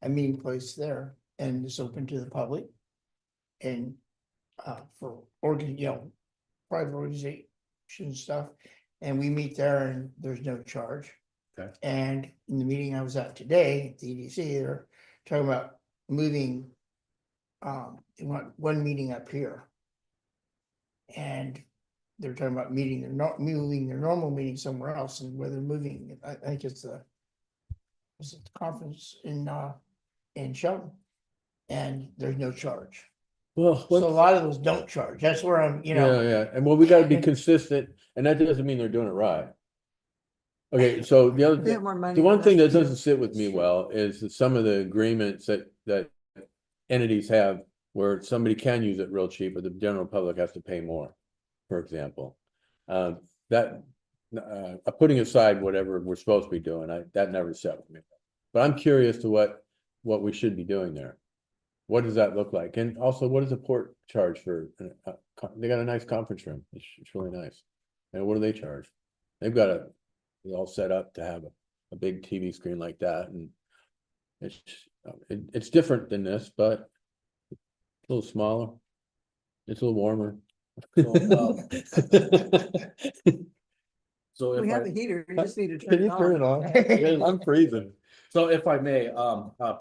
meeting place there and it's open to the public. And for private organization stuff, and we meet there and there's no charge. Okay. And in the meeting I was at today, at the EDC, they're talking about moving. They want one meeting up here. And they're talking about moving their normal meeting somewhere else, and where they're moving, I think it's the conference in Shelton. And there's no charge. Well, So a lot of those don't charge. That's where I'm, yeah, and well, we gotta be and- consistent, and that doesn't mean they're doing it right. Okay, so the other They thing. have more money. The one than thing us. that doesn't sit with me Sure. well is that some of the agreements that entities have where somebody can use it real cheap, but the general public has to pay more, for example. Putting aside whatever we're supposed to be doing, that never set with me. But I'm curious to what we should be doing there. What does that look like? And also, what does the port charge for? They got a nice conference room. It's really nice. And what do they charge? They've got it all set up to have a big TV screen like that, and it's different than this, but a little smaller. It's a little warmer. So We if have a I, heater, you just need to Can turn you it turn it on. on? I'm freezing. so if I may,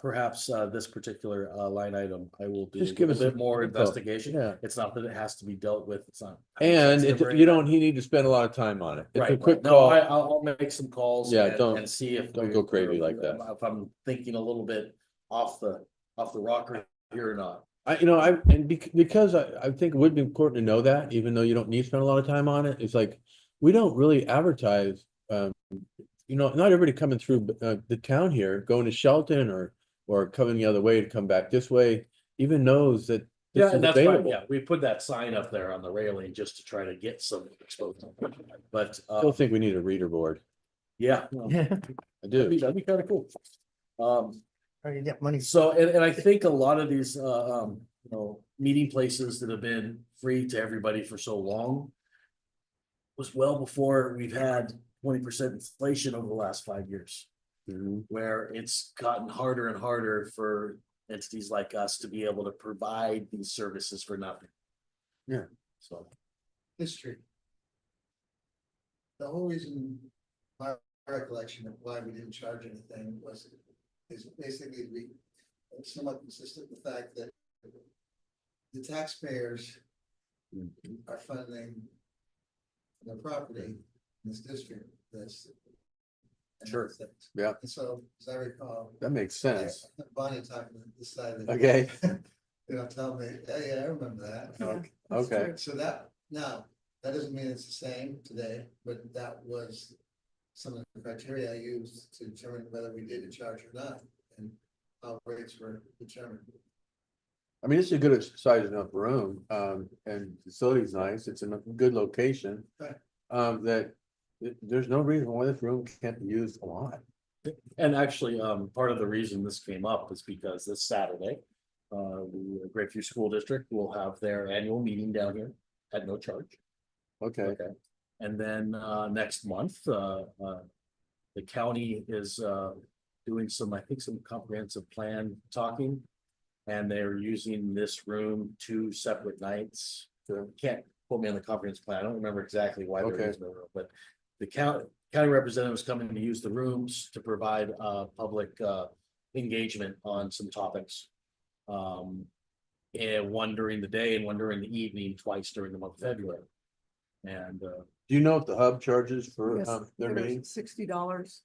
perhaps this particular line item, I will do Just a give little us bit more info. investigation. Yeah. It's not that it has to be dealt with, it's not. And it's never- you don't need to spend a lot of time on it. It's a Right, quick right. No, call. I'll make some calls. Yeah, and see if. don't go crazy like that. If I'm thinking a little bit off the rocker here or not. Because I think it would be important to know that, even though you don't need to spend a lot of time on it, it's like, we don't really advertise, you know, not everybody coming through the town here, going to Shelton or coming the other way to come back this way, even knows that Yeah, this is and that's why, available. yeah, we put that sign up there on the railing just to try to get some exposure. But, I still think we need a reader board. yeah, well, I do. that'd be kind of cool. Or you get money. So, and I think a lot of these, you know, meeting places that have been free to everybody for so long was well before we've had 20% inflation over the last 5 years, Mhm. where it's gotten harder and harder for entities like us to be able to provide these services for nothing. Yeah. So, History. The whole reason, my recollection of why we didn't charge anything is basically it's somewhat consistent with the fact that the taxpayers are funding the property in this district, this. and Sure. other things. Yeah. And so, as I recall, That makes sense. Bonnie talking to this side of the. Okay. You know, tell me, yeah, I remember that. Yeah, that's Okay. true. So that, now, that doesn't mean it's the same today, but that was some of the criteria I used to determine whether we did a charge or not, and how rates were determined. I mean, it's a good size enough room, and facility's nice, it's in a good location. Right. That, there's no reason why this room can't be used a lot. and actually, part of the reason this came up is because this Saturday, the Grapeview School District will have their annual meeting down here at no charge. Okay, Okay, and then next month, the county is doing some, I think, some comprehensive plan talking. And they're using this room 2 separate nights. Can't quote me on the comprehensive plan. I don't remember exactly why they're Okay. using the room, but the county representatives coming to use the rooms to provide public engagement on some topics. And one during the day and one during the evening, twice during the month of February. And do you know if the hub charges for Yes, their it was meetings? $60.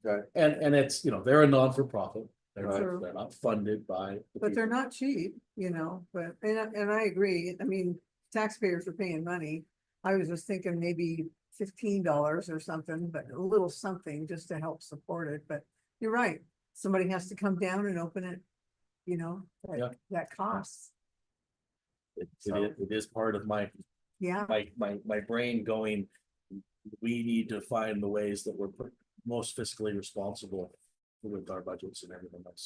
Okay, and it's, you know, they're a non-for-profit. Right. Sure. They're not funded by. the But they're people. not cheap, you know, but, and I agree, I mean, taxpayers are paying money. I was just thinking maybe $15 or something, but a little something just to help support it, but you're right. Somebody has to come down and open it, you know, Yeah. that costs, It is part of my yeah. my brain going, we need to find the ways that we're most fiscally responsible with our budgets and everything else,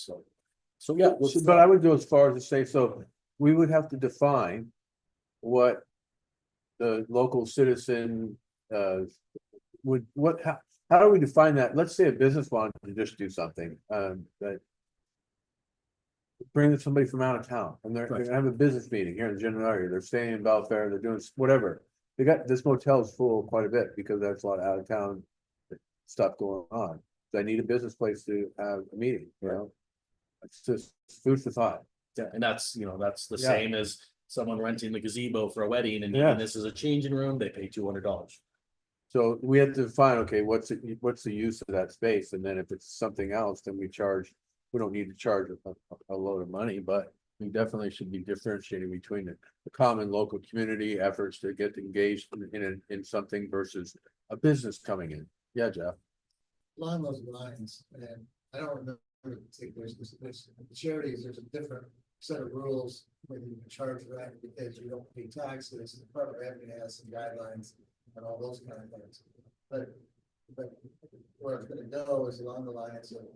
so yeah. but I would go as far as to say, so we would have to define what the local citizen, would, how do we define that? Let's say a business wanted to just do something, that bring somebody from out of town, and they're gonna have a business meeting here in the general area, they're staying in Belfair, they're doing whatever. They got, this motel's full quite a bit, because there's a lot of out of town stuff going on. They need a business place to have a meeting, you know? It's just food for thought. Yeah, and that's, you know, that's the Yeah. same as someone renting the gazebo for a wedding and Yeah. using this as a changing room, they pay $200. So we have to define, okay, what's the use of that space, and then if it's something else, then we don't need to charge a load of money, but we definitely should be differentiating between the common local community efforts to get engaged in something versus a business coming in. Yeah, Jeff. Along those lines, and I don't remember the particulars, there's charities, there's a different set of rules when you charge rent because you don't pay taxes, the Department of Revenue has some guidelines and all those kind of things. But where it's gonna go is along the lines of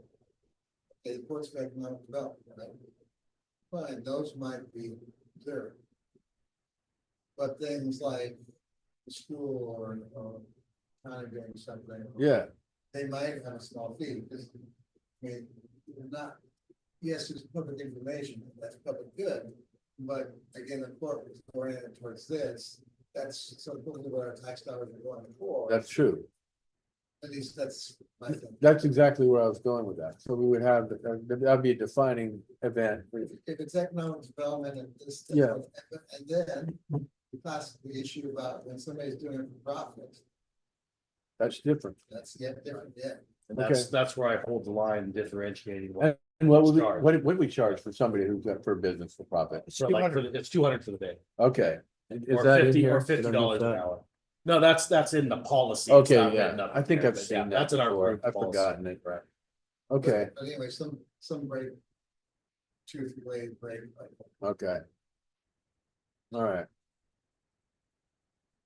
a ports of economic development, right? Fine, those might be observed. But things like the school or kind of doing something. Yeah, They might have a small fee, because, I mean, you're not, yes, it's public information, that's public good. But again, the court was oriented towards this, that's sort of what our tax dollars are going for. that's true. At least that's my thing. That's exactly where I was going with that. So we would have, that'd be a defining event. If it's economic development and this. Yeah. And then the classic issue about when somebody's doing it for profit, That's different. that's yet different, yeah. And that's where I hold the line differentiating. And what would we, Charge. what would we charge for somebody who's got for business for profit? So like, it's 200 for the day, Okay. Is or that in 50 here? or $50 an hour. No, that's in the policy. It's Okay, not written yeah, up I think there, I've but seen yeah, that that's in our before. group I've policy. forgotten it. Right. Okay, But anyway, some break. 2 or 3 days break. okay. All right.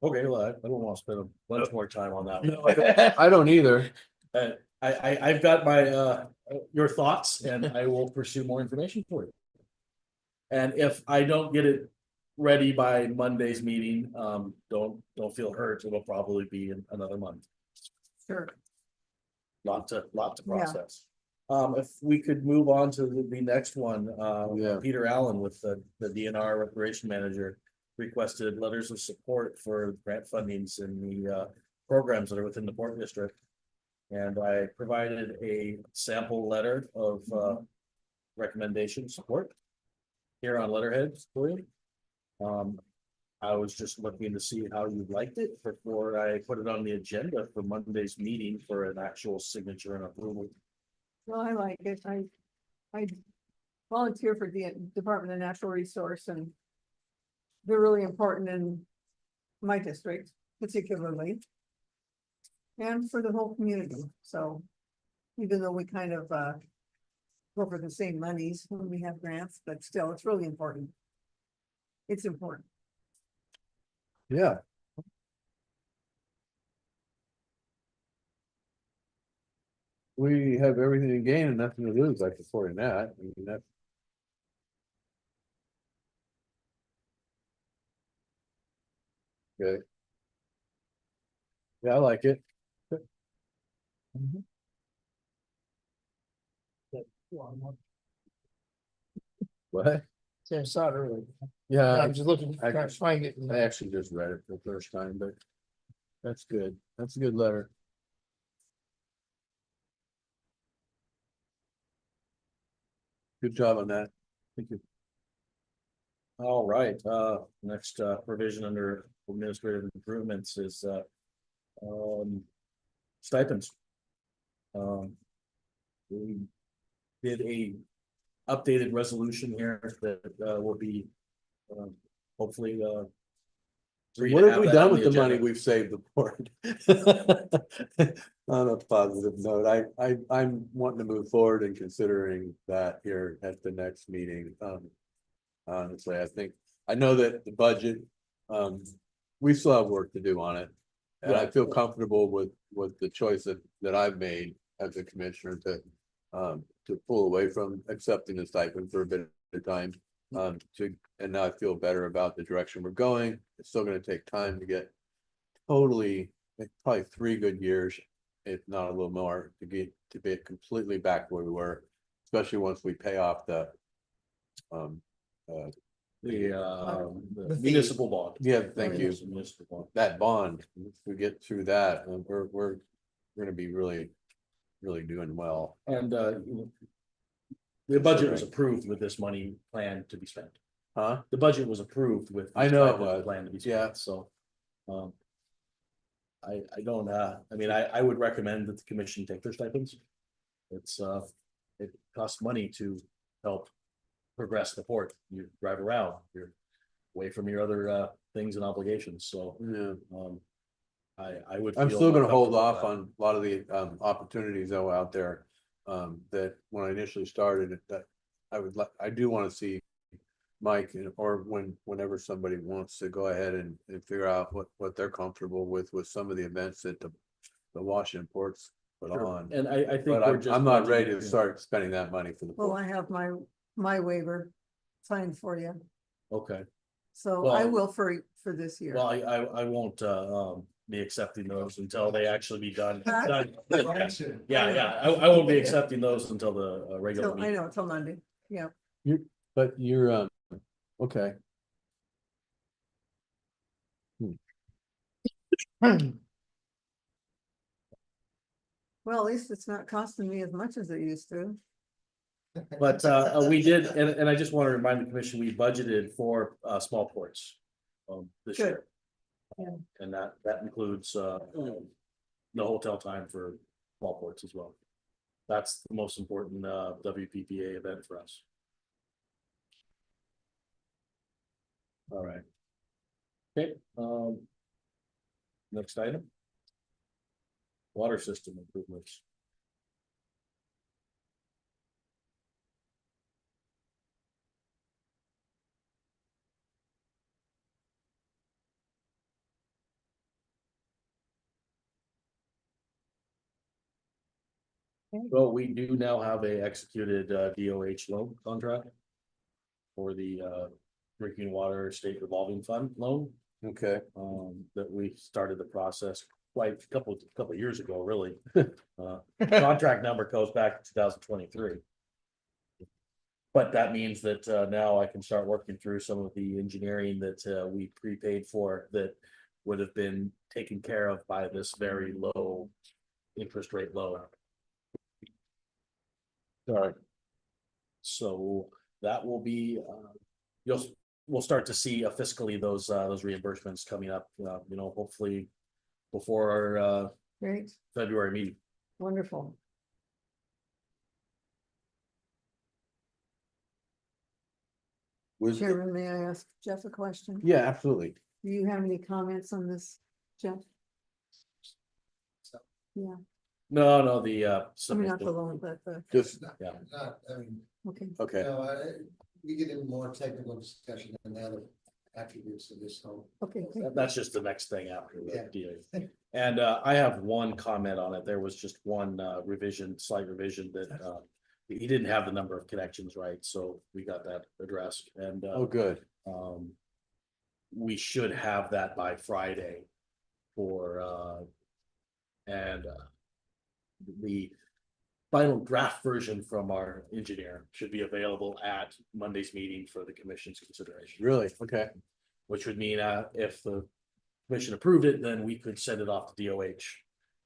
Okay, well, I don't want to spend a bunch more time on that. No, one. I don't either. I've got my, your thoughts and I will pursue more information for you. And if I don't get it ready by Monday's meeting, don't feel hurt. It'll probably be in another month. Sure. Lot to Yeah. process. If we could move on to the next one, Yeah. Peter Allyn with the DNR Recreation Manager requested letters of support for grant fundings in the programs that are within the Port District. And I provided a sample letter of recommendation support here on letterhead for you. I was just looking to see how you liked it before I put it on the agenda for Monday's meeting for an actual signature and approval. Well, I like it. I volunteer for the Department of Natural Resource and they're really important in my district particularly. And for the whole community. So even though we kind of go for the same monies when we have grants, but still, it's really important. It's important. Yeah. We have everything to gain and nothing to lose, like supporting that. I mean, that. Good. Yeah, I like it. What? So I saw it earlier. Yeah, I'm just looking, trying to find it. I actually just read it for the first time, but that's good. That's a good letter. Good job on that. Thank you. All right, next provision under administrative improvements is stipends. We did a updated resolution here that will be hopefully So free what to have have we that done on with the money agenda. we've saved the board? On a positive note, I'm wanting to move forward and considering that here at the next meeting. Honestly, I know that the budget, we still have work to do on it. And I Yeah. feel comfortable with the choice that I've made as a commissioner to pull away from accepting the stipend for a bit of time. And now I feel better about the direction we're going. It's still gonna take time to get totally, probably 3 good years, if not a little more, to be completely back where we were, especially once we pay off the The fee. municipal bond. yeah, thank you. Municipal bond. That bond, if we get through that, we're gonna be really doing well. And the budget was approved with this money planned to be spent. Huh? The budget was approved with. I know it stipend was. Planned to be Yeah. spent, so. I don't, I mean, I would recommend that the commission take their stipends. It's it costs money to help progress the port. You drive around, you're away from your other things and obligations, so. Yeah. I would. I'm feel still more gonna hold comfortable off with on a lot of the opportunities though out there. That when I initially started it, that I do wanna see Mike or whenever somebody wants to go ahead and figure out what they're comfortable with some of the events that the Washington ports put that. Sure. on. And I think But we're just. I'm not ready budgeting, to yeah. start spending that money for the Well, port. I have my waiver signed for you. Okay, So I Well- will for this year. well, I won't be accepting those until they actually be done. Done. Yeah, I won't be accepting those until the regular So I meeting. know, till Monday. Yeah. But you're okay. Well, at least it's not costing me as much as it used to. But we did, and I just want to remind the commission, we budgeted for small ports this Good. year. Yeah. And that includes the hotel time for small ports as well. That's the most important WPPA event for us. All right. Okay, Next item. Water system improvements. So we do now have a executed DOH loan contract for the drinking water state revolving fund loan. Okay, That we started the process quite a couple years ago, really. Contract number goes back to 2023. But that means that now I can start working through some of the engineering that we prepaid for that would have been taken care of by this very low interest rate loan. sorry. So that will be, we'll start to see fiscally those reimbursements coming up, hopefully before our Great, February meeting. wonderful. Was, Chairman, may I ask Jeff a question? yeah, absolutely. Do you have any comments on this, Jeff? Yeah, No, the I mean, not the submission. loan, but the, Just, Yeah. I mean, okay, okay, we get into more technical discussion than the other attributes of this whole. okay, great. That's just the next thing after the Yeah. DA. And I have one comment on it. There was just one slight revision that he didn't have the number of connections right, so we got that addressed. And oh, good. we should have that by Friday for and the final draft version from our engineer should be available at Monday's meeting for the commission's consideration. Really? Okay, Which would mean if the commission approved it, then we could send it off to DOH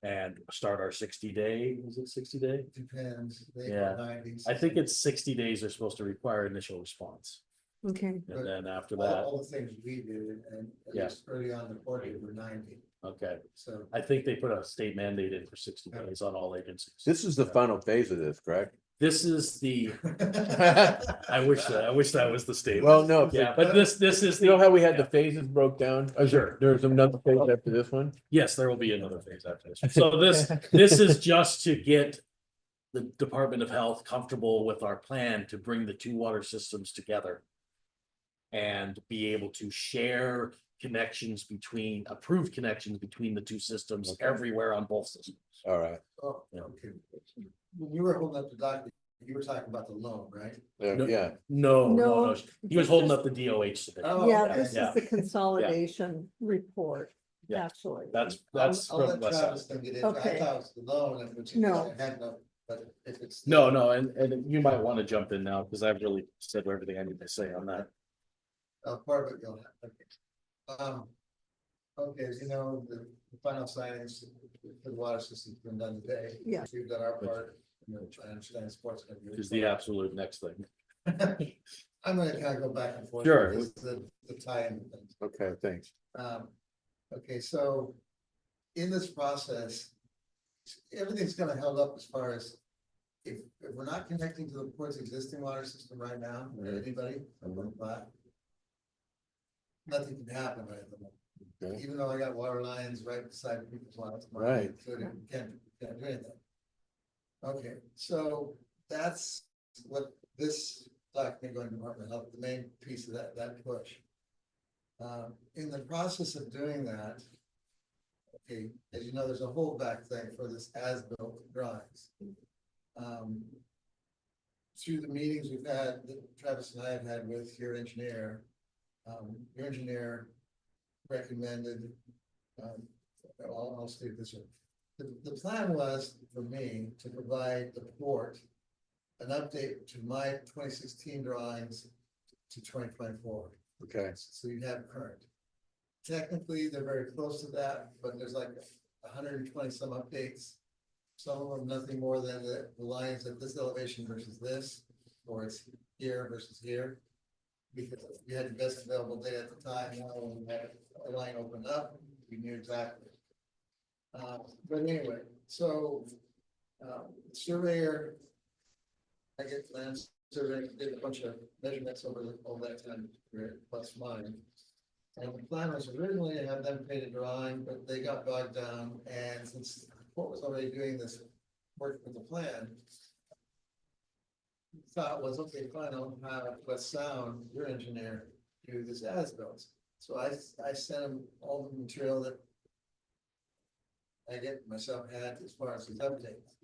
and start our 60-day, is it 60-day? Depends. They go Yeah. 90. I think it's 60 days they're supposed to require initial response. Okay, And then after All that, the things we did, and at Yeah. least early on the quarter, were 90, okay, so. I think they put a state mandate in for 60 days on all agencies. this is the final phase of this, correct? This is the, I wish that was the state. Well, no, Yeah, but this is you know the, how we had the phases broke down? Sure. There's another phase after this one? yes, there will be another phase after this. So this is just to get the Department of Health comfortable with our plan to bring the two water systems together. And be able to share approved connections between the two systems Okay. everywhere on both systems. All right, Oh, Yeah. okay. When you were holding up the document, you were talking about the loan, right? yeah, No. He was this holding is- up the DOH submission. Oh, yeah, okay. this is Yeah. the consolidation report, Yeah. actually. That's I'll from let West Travis Side. then get into it. I Okay. thought it was the loan, which No. I had no, but if it's. No, and you might want to jump in now because I've really said everything I need to say on that. Part of it, you'll have, okay. Okay, as you know, the final signings for the water system's been done today. Yeah. We've done our part, I understand sports. gonna be- Is the absolute next thing. I'm gonna kind of go back and forth. Sure. because The tie-in things. okay, thanks. Okay, so in this process, everything's gonna held up as far as if we're not connecting to the port's existing water system right now, or anybody, but nothing can happen right at the moment. Okay. Even though I got water lines right beside people's lines. Right. So it can't do anything. Okay, so that's what this document going to Department of Health, the main piece of that push. In the process of doing that, okay, as you know, there's a holdback thing for this as-built drawings. Through the meetings we've had, that Travis and I have had with your engineer recommended, I'll state this way. The plan was for me to provide the port an update to my 2016 drawings to 2024. Okay, So you have current. Technically, they're very close to that, but there's like 120 some updates. Some of them nothing more than the lines at this elevation versus this, or it's here versus here. Because we had the best available data at the time, now when we had a line open up, we knew exactly. But anyway, so surveyor, I get plans, surveyor did a bunch of measurements over that time period, plus mine. And the plan was originally to have them paint a drawing, but they got bogged down, and since the court was already doing this work with the plan. Thought was, okay, fine, I'll have West Sound, your engineer, do this as-built. So I sent him all the material that I get myself had as far as his updates.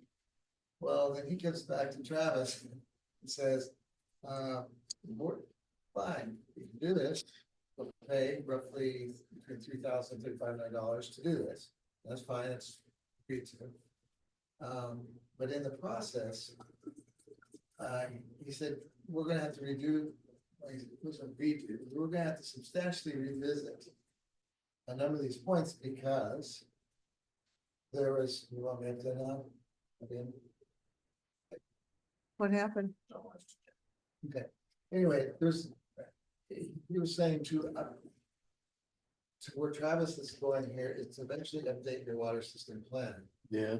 Well, then he comes back to Travis and says, we're fine, we can do this. We'll pay roughly between $3,000 and $3,500 to do this. That's fine, it's agreed to. But in the process, he said, we're gonna have to redo, we're gonna have to substantially revisit a number of these points because there was, you want me to say now? Again? What happened? Okay, anyway, he was saying to where Travis is going here, is to eventually update your water system plan. Yeah.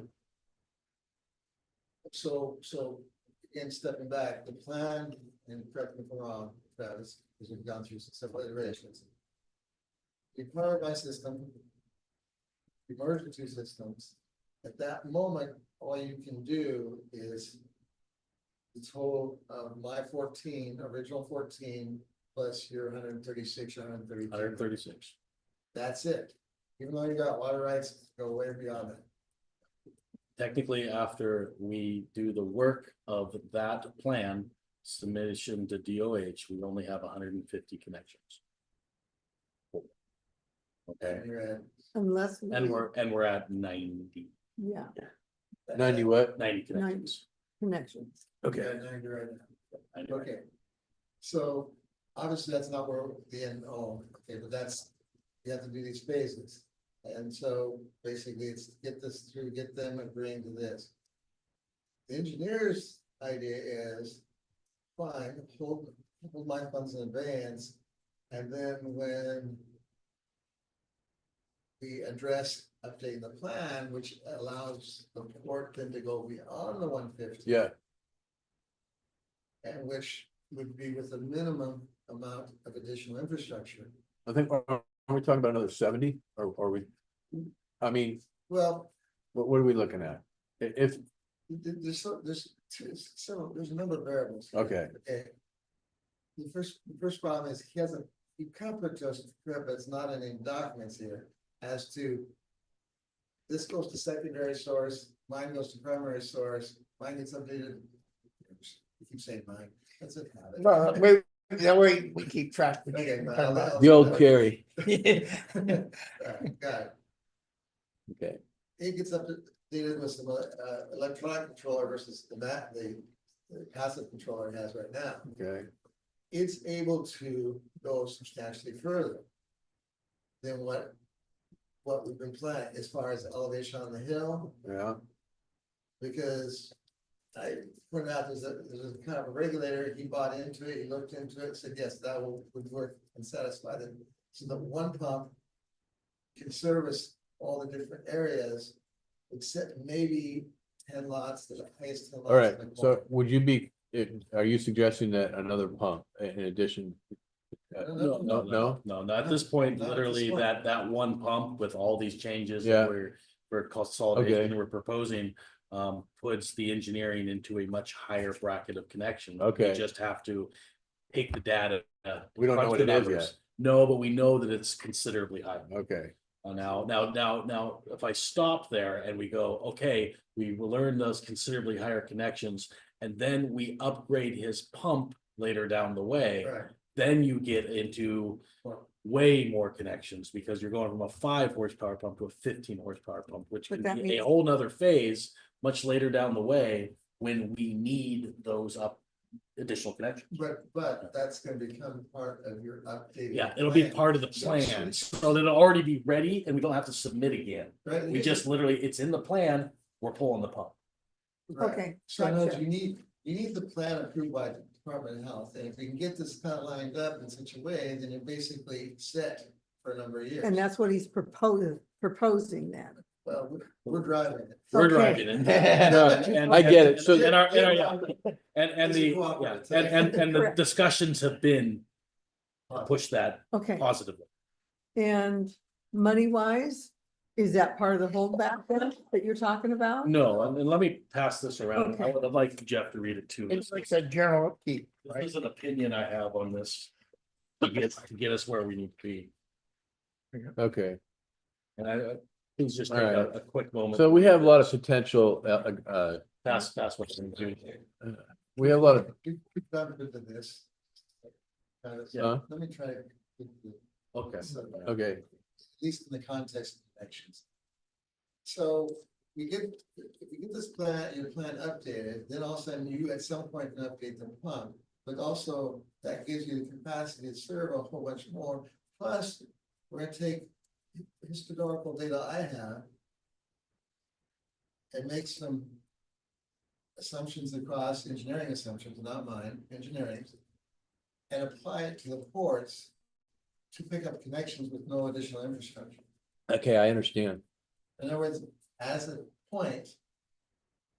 So again, stepping back, the plan, and correct me if I'm wrong, Travis, because we've gone through several iterations. You clarify system, you merge the two systems. At that moment, all you can do is the total of my 14, original 14, plus your 136, or 132. 136. That's it. Even though you got water rights, go way beyond that. Technically, after we do the work of that plan submission to DOH, we only have 150 connections. Okay, And you're at, Unless. and we're at 90 Yeah, 90 what? connections. connections. okay, now you're right now. Okay. So obviously that's not where the end, okay, but that's, you have to do these phases. And so basically it's get this through, get them agreeing to this. The engineer's idea is, fine, hold my funds in advance. And then when we address updating the plan, which allows the port then to go beyond the 150. Yeah, And which would be with a minimum amount of additional infrastructure. I think, are we talking about another 70 or we? I mean, Well, what are we looking at? If, there's a number of variables. okay, Okay. The first problem is he can't put to us, but it's not in any documents here as to. This goes to secondary source, mine goes to primary source, mine gets updated. You keep saying mine, that's a habit. Well, that way we keep track. Okay, but the old Carrie, Got it. okay, It gets updated with some electronic controller versus the passive controller it has right now. okay, It's able to go substantially further than what we've been planning as far as elevation on the hill, yeah, because I pointed out there's a kind of a regulator, he bought into it, he looked into it, said, yes, that would work and satisfy them. So the one pump can service all the different areas, except maybe 10 lots, the highest 10 lots. all right, in the so corner. would you be, are you suggesting that another pump in addition? No, No, at this point, Not at this literally point. that one pump with all these changes Yeah. that we're consolidating, Okay. we're proposing. Puts the engineering into a much higher bracket of connection. Okay. We just have to take the data. We don't know crunch what the it is numbers. yet. No, but we know that it's considerably higher. Okay, Now, if I stop there and we go, okay, we will learn those considerably higher connections. And then we upgrade his pump later down the way, Right. then you get into way more connections because you're going from a 5 horsepower pump to a 15 horsepower pump, which But can that be means- a whole nother phase much later down the way when we need those additional connections. But that's gonna become part of your updated. Yeah, it'll be plan. part of the plan, so that it'll already be ready and we don't have to submit again. Right, We just literally, it's in the plan, we're pulling the pump. right. Okay, So in other words, gotcha. you need the plan approved by the Department of Health, and if we can get this kind of lined up in such a way, then you're basically set for a number of years. And that's what he's proposing then. Well, we're driving it. We're Okay. driving it. No, And- I get it. So And our, yeah, and the, It's cooperative. yeah, and the Correct. discussions have been to push that Okay, positively. And money wise, is that part of the holdback then that you're talking about? No, and let me pass this around. I Okay. would like Jeff to read it too. It's like a journal upkeep, This right? is an opinion I have on this. To get us where we need to be. Okay, And please just All take right. a quick moment. so we have a lot of potential, Pass what I'm doing. we have a lot of, We've done a bit of this. Yeah. Let me try. to get the- Okay. okay, At least in the context of connections. So if you get this plan, your plan updated, then all of a sudden you at some point can update the pump. But also that gives you the capacity to serve a whole bunch more. Plus, we're gonna take historical data I have and make some assumptions across, engineering assumptions, not mine, engineering, and apply it to the ports to pick up connections with no additional infrastructure. okay, I understand. In other words, as a point,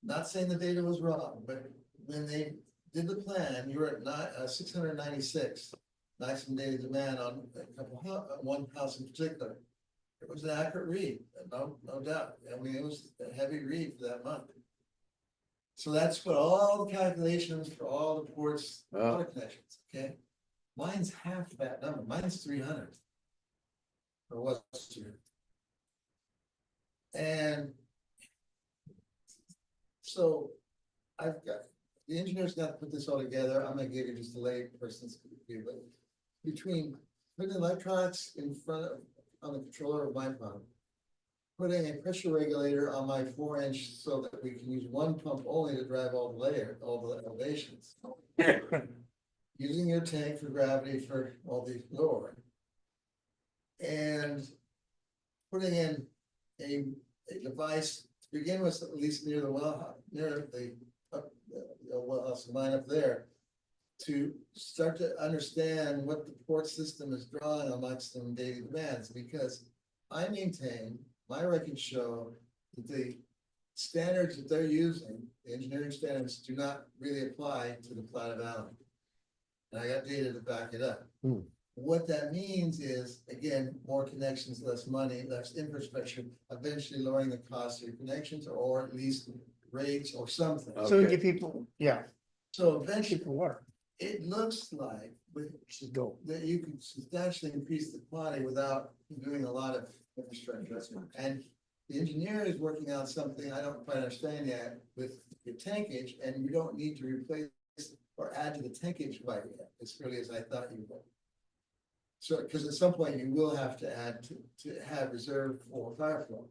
not saying the data was wrong, but when they did the plan, you were at 696 maximum data demand on a couple, one house in particular. It was an accurate read, no doubt. I mean, it was a heavy read for that month. So that's what all the calculations for all the ports, water connections, okay? Mine's half that number, mine's 300. Or was 200. And so I've got, the engineers got to put this all together. I'm gonna give you just a lay person's view, but between putting electronics in front of, on the controller of my pump, putting a pressure regulator on my 4-inch so that we can use one pump only to drive all the elevations. Using your tank for gravity for all the lowering. And putting in a device to begin with, at least near the well, near the well house of mine up there, to start to understand what the port system is drawing amongst them daily demands, because I maintain, my records show that the standards that they're using, the engineering standards, do not really apply to the plat of Allyn. And I got data to back it up. What that means is, again, more connections, less money, less infrastructure, eventually lowering the cost of your connections, or at least rates or something. So we Okay. give people, yeah, So eventually, people water, it looks like with should go. that you can substantially increase the quantity without doing a lot of infrastructure. And the engineer is working on something I don't quite understand yet with your tankage, and you don't need to replace or add to the tankage quite yet, as early as I thought you would. So, because at some point you will have to add to have reserve for fire flow.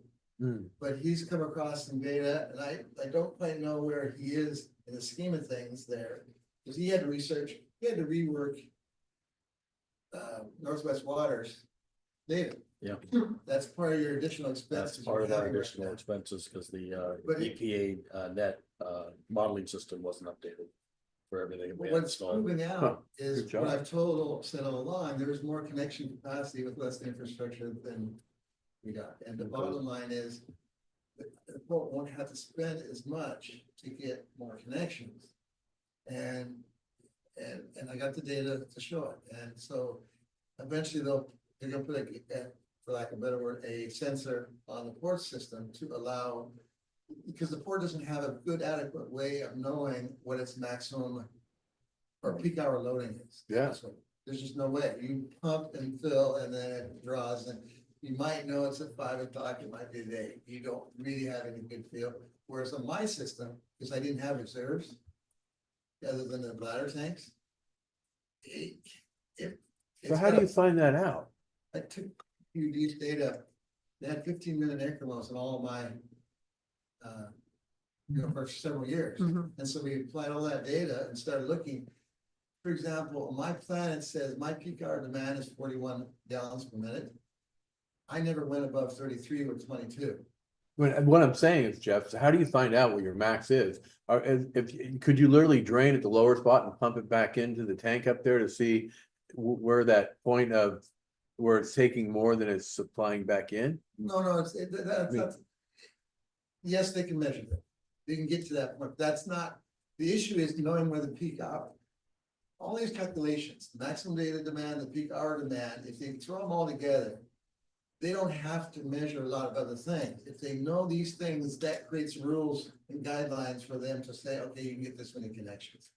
But he's come across some data, and I don't quite know where he is in the scheme of things there. Because he had to research, he had to rework Northwest Waters data. Yeah. That's part of your additional expenses. That's part of you're our having right additional now. expenses because the But it- EPA net modeling system wasn't updated for everything. we had What's installed. proving Huh, out is good what job. I've said all along, there's more connection capacity with less infrastructure than we got. And the bottom line is the port won't have to spend as much to get more connections. And I got the data to show it. And so eventually they're gonna put for lack of a better word, a sensor on the port system to allow, because the port doesn't have a good adequate way of knowing what its maximum or peak hour loading is. Yeah. So there's just no way. You pump and fill and then it draws, and you might know it's at 5 o'clock, it might be at 8. You don't really have any good feel. Whereas on my system, because I didn't have reserves, other than the bladder tanks. So how do you find that out? I took UD's data, they had 15-minute increments in all of my, for several years. Mhm. And so we applied all that data and started looking. For example, on my plan, it says my peak hour demand is 41 gallons per minute. I never went above 33 or 22. What I'm saying is, Jeff, so how do you find out what your max is? Or could you literally drain at the lower spot and pump it back into the tank up there to see where that point of where it's taking more than it's supplying back in? No, that's. Yes, they can measure that. They can get to that point. That's not, the issue is knowing where the peak hour. All these calculations, maximum data demand, the peak hour demand, if they throw them all together, they don't have to measure a lot of other things. If they know these things, that creates rules and guidelines for them to say, okay, you can get this many connections.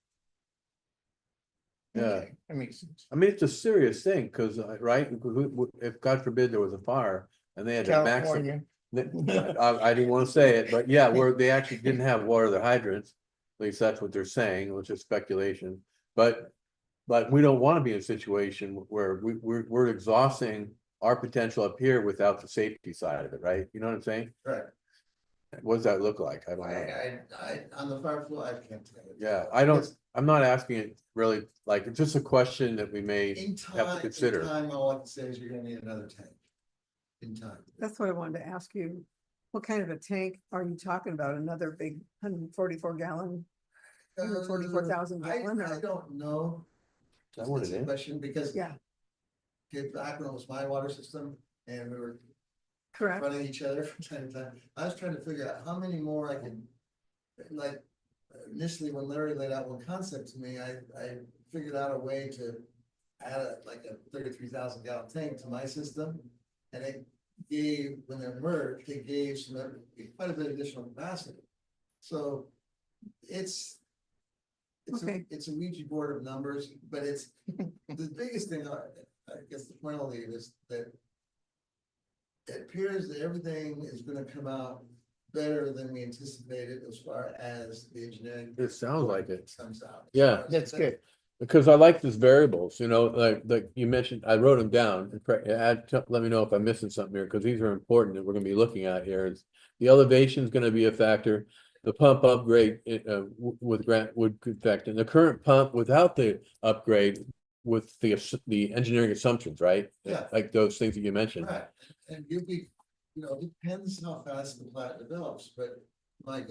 Yeah. Okay, that makes sense. I mean, it's a serious thing, cause right, if God forbid there was a fire and they had to maximum. California. I didn't wanna say it, but yeah, where they actually didn't have water, their hydrants. At least that's what they're saying, which is speculation, but we don't wanna be in a situation where we're exhausting our potential up here without the safety side of it, right? You know what I'm saying? Right. What does that look like? I don't know. On the fire floor, I can't tell you. Yeah, I'm not asking it really, like, it's just a question that we may In have to time, consider. in time, all I can say is you're gonna need another tank. In time. That's what I wanted to ask you. What kind of a tank are you talking about? Another big 144 gallon, 144,000 I gallon or? don't know. Is that what That's it the is? question, because. Yeah. Okay, back when it was my water system and we were Correct. running each other from time to time, I was trying to figure out how many more I can. Like, initially when Larry laid out one concept to me, I figured out a way to add like a 33,000 gallon tank to my system. And it gave, when they're merged, it gave quite a bit of additional capacity. So it's Okay. it's a Ouija board of numbers, but it's the biggest thing, I guess the point I'll leave is that it appears that everything is gonna come out better than we anticipated as far as the engineering. It sounds like it. Comes out. Yeah. That's good. Because I like these variables, you know, like you mentioned, I wrote them down. Let me know if I'm missing something here, because these are important that we're gonna be looking at here. The elevation is gonna be a factor. The pump upgrade with grant would affect, and the current pump without the upgrade with the engineering assumptions, right? Yeah. Like those things that you mentioned. Right, and you'll be, it depends how fast the plant develops, but my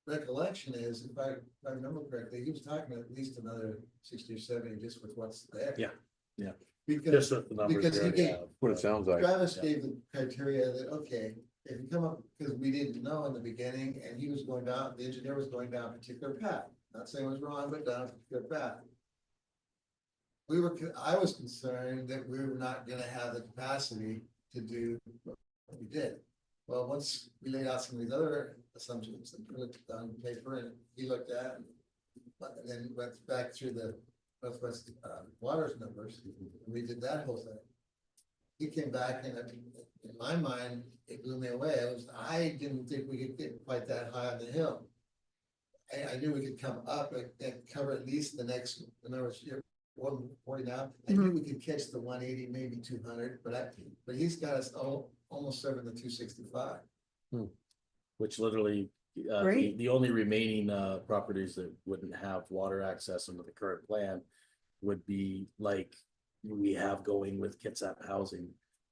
recollection is, if I remember correctly, he was talking at least another 60 or 70 just with what's there. Yeah, yeah. Because Just with the numbers because we he already gave- have. What it sounds like. Travis gave the criteria that, okay, if you come up, because we didn't know in the beginning, and he was going down, the engineer was going down a particular path, not saying it was wrong, but down a particular path. I was concerned that we were not gonna have the capacity to do what we did. Well, once we laid out some of these other assumptions and put it on paper and he looked at, and then went back through the Northwest Waters numbers, and we did that whole thing. He came back and in my mind, it blew me away. I didn't think we could get quite that high on the hill. I knew we could come up and cover at least the next, in other words, 140 now. I knew we could catch the 180, maybe 200, but he's got us almost serving the 265. Which literally, Great. the only remaining properties that wouldn't have water access under the current plan would be like we have going with Kitsap Housing,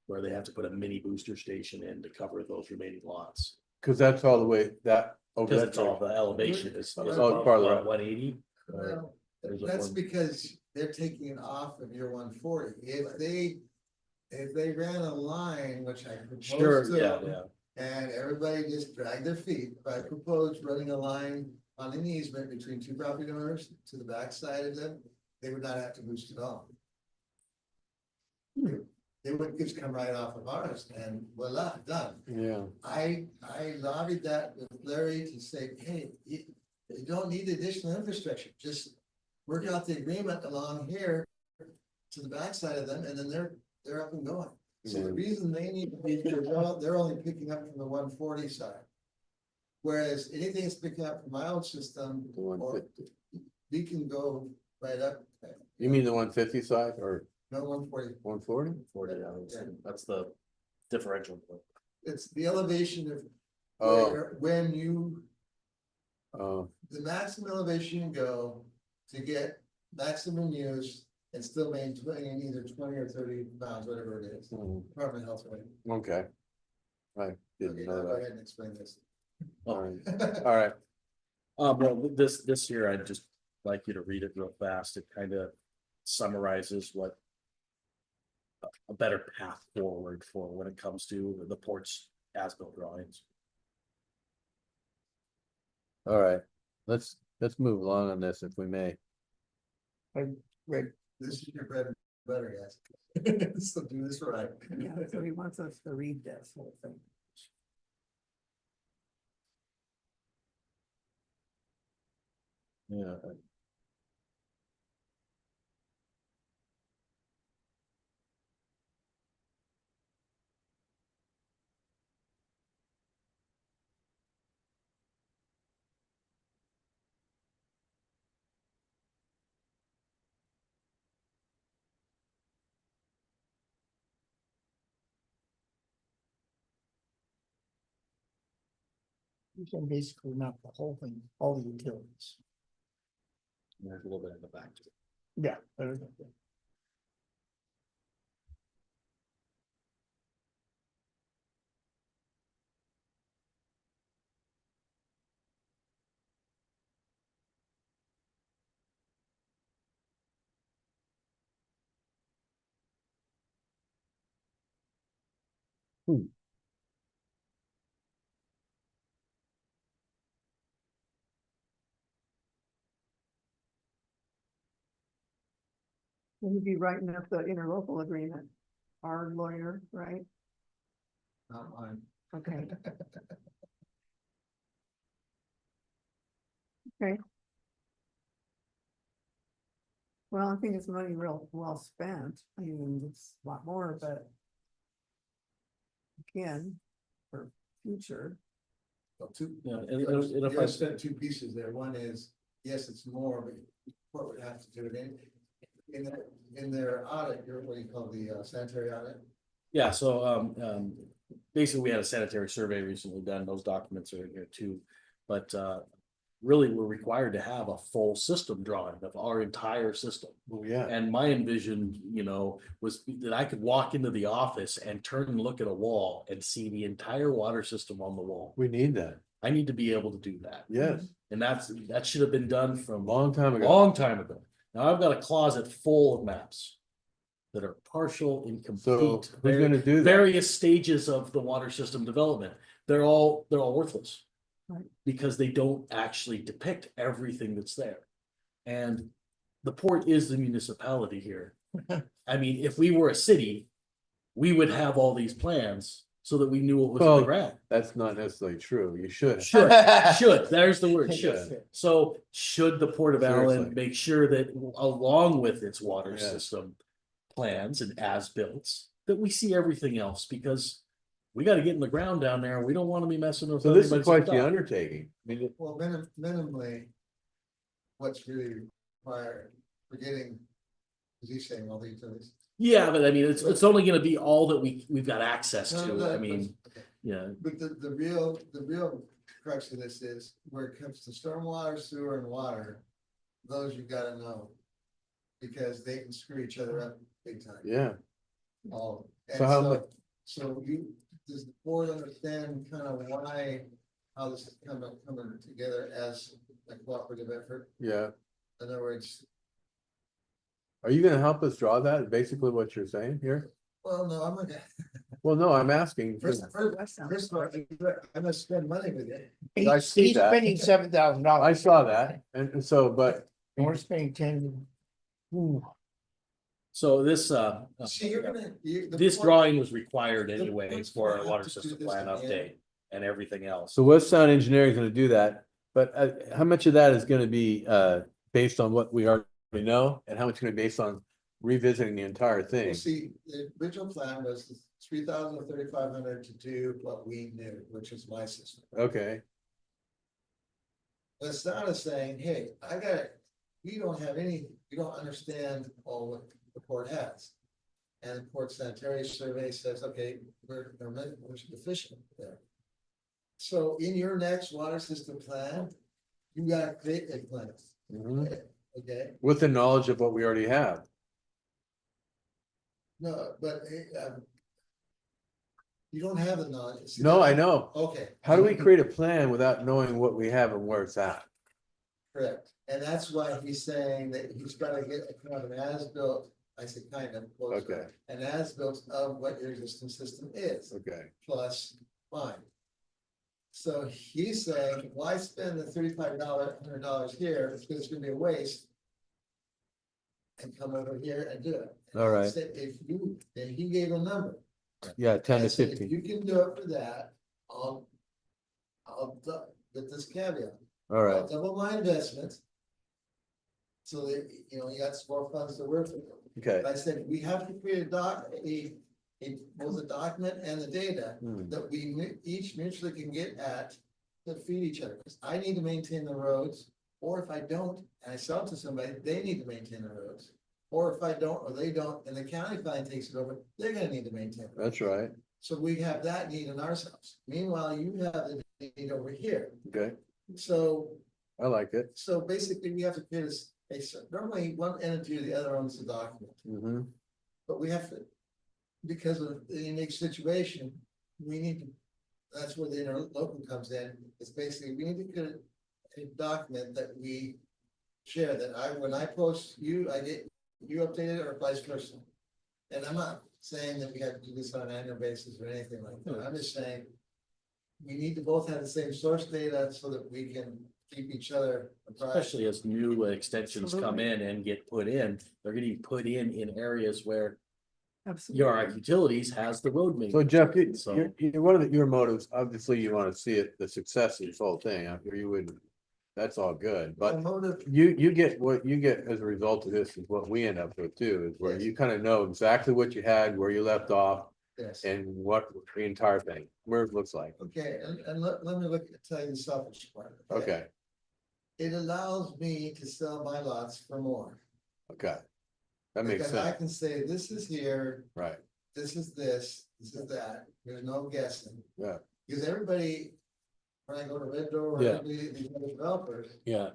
where they have to put a mini booster station in to cover those remaining lots. Cause that's all the way that. Because it's all the elevation is Oh, part of that. 180. Well, There's a that's one- because they're taking it off of your 140. If they ran a line, which I Sure, proposed to yeah, them, yeah. and everybody just dragged their feet, if I proposed running a line on an easement between two property owners to the backside of them, they would not have to boost it all. They would just come right off of ours and voila, done. Yeah. I lobbied that with Larry to say, hey, you don't need additional infrastructure, just work out the agreement along here to the backside of them, and then they're up and going. So the reason they need to be, they're only picking up from the 140 side. Whereas anything that's picking up from my old system, The or 150. we can go right up. You mean the 150 side or No, 140, 140? 40, yeah, that's the differential point. it's the elevation of Oh, when you, oh, the maximum elevation you go to get maximum use and still maintain either 20 or 30 pounds, whatever it is, Department of Health. Right? okay. I didn't Okay, know now go that. ahead and explain this. All right, all right. Well, this year, I'd just like you to read it real fast. It kind of summarizes what a better path forward for when it comes to the port's as-built drawings. All right, let's move along on this if we may. Right. This is your bread better, yes. So do this right. Yeah, so he wants us to read this whole thing. Yeah. You can basically knock the whole thing, all the utilities. And there's a little bit in the back. too. Yeah. better than that. We'll be writing up the interlocal agreement, our lawyer, right? Not mine. Okay. Okay. Well, I think it's money real well spent. I mean, it's a lot more, but again, for future. Well, two, Yeah, you and if I, guys spent two pieces there. One is, yes, it's more, but what would have to do it in their audit, your, what do you call the sanitary audit? yeah, so, basically, we had a sanitary survey recently done, those documents are in here too. But, really, we're required to have a full system drawing of our entire system. Oh, yeah. And my envision, was that I could walk into the office and turn and look at a wall and see the entire water system on the wall. We need that. I need to be able to do that. Yes, And that should have been done from long time ago. long time ago. Now I've got a closet full of maps that are partial, So incomplete, who's gonna do that? various stages of the water system development. They're all worthless. Right. Because they don't actually depict everything that's there. And the port is the municipality here. I mean, if we were a city, we would have all these plans so that we knew what was in Well, the ground. That's not necessarily true. You should. Should, there's the word, should. Yeah. So should the Port of Allen Seriously. make sure that along with its water Yeah. system plans and as-built, that we see everything else, because we gotta get in the ground down there. We don't wanna be messing with. So this is anybody's quite the stuff. undertaking. I mean, Well, minimally, what's really required for getting, is he saying all the utilities? Yeah, but I mean, it's only gonna be all that we've got access No, to. no, I but- mean, okay. yeah, But the real crux of this is where it comes to stormwater, sewer and water, those you gotta know. Because they can screw each other up big time. yeah. All. So And how so, much- so does the board understand kind of why, how this is coming together as a cooperative effort? Yeah. In other words, Are you gonna help us draw that? Basically what you're saying here? well, no, I'm gonna, Well, no, I'm asking. first of all, I must spend money with it. I see He's that. spending $7,000. I saw that. And so, but And we're spending 10. so this, See, you're gonna. this drawing was required the anyway board's for gonna our have water to do system this plan again. update and everything else. so West Sound Engineering is gonna do that. But how much of that is gonna be based on what we already know? And how much is gonna be based on revisiting the entire Well, thing? see, the original plan was 3,000 or 3,500 to do what we knew, which is my system. Okay, But it's not as saying, hey, we don't have any, we don't understand all what the port has. And the port sanitary survey says, okay, we're deficient there. So in your next water system plan, you gotta create a plan, mhm. okay? With the knowledge of what we already have. No, but you don't have the knowledge. See, No, that- I know. Okay. How do we create a plan without knowing what we have and where it's at? Correct, and that's why he's saying that he's gotta get a kind of an as-built, I said kind of. close, Okay. An as-built of what your existing system is, Okay, plus fine. So he's saying, why spend the $35 $100 here, it's gonna be a waste. and come over here and do it. And All I right. said, if you, then he gave a number. Yeah, 10 I to said, if 15. you can do it for that, with this caveat. All right, I'll double my investment. So that, you know, you got some more funds to work with. okay. But I said, we have to create both the document and the data Hmm. that we each mutually can get at to feed each other. Because I need to maintain the roads, or if I don't, and I sell it to somebody, they need to maintain the roads. Or if I don't, or they don't, and the county finally takes it over, they're gonna need to maintain. the That's roads. right. So we have that need in ourselves. Meanwhile, you have the need over here. Okay, So, I like it. so basically, we have to create normally one entity or the other owns the document. Mm-hmm. But we have to, because of the unique situation, we need to, that's where the interlocal comes in. It's basically, we need to get a document that we share, that when I post you, I get you updated or vice versa. And I'm not saying that we have to do this on an annual basis or anything like that. I'm just saying we need to both have the same source data so that we can keep each other apprised. Especially as new extensions come in and get put in, they're getting put in areas where Absolutely. your utilities has the road So maintenance. Jeff, So- one of your motives, obviously you want to see it, the success of this whole thing, you would, that's all good, My but motive, you get, what you get as a result of this is what we end up with too, is where Yes. you kind of know exactly what you had, where you left off, yes. and what the entire thing, where it looks like. Okay, and let me tell you the selfish part. Okay, It allows me to sell my lots for more. okay. That makes Because I sense, can say, this is here, right, this is that, there's no guessing. yeah, Because everybody, when I go to Red Door or Yeah. everybody, these other developers, yeah.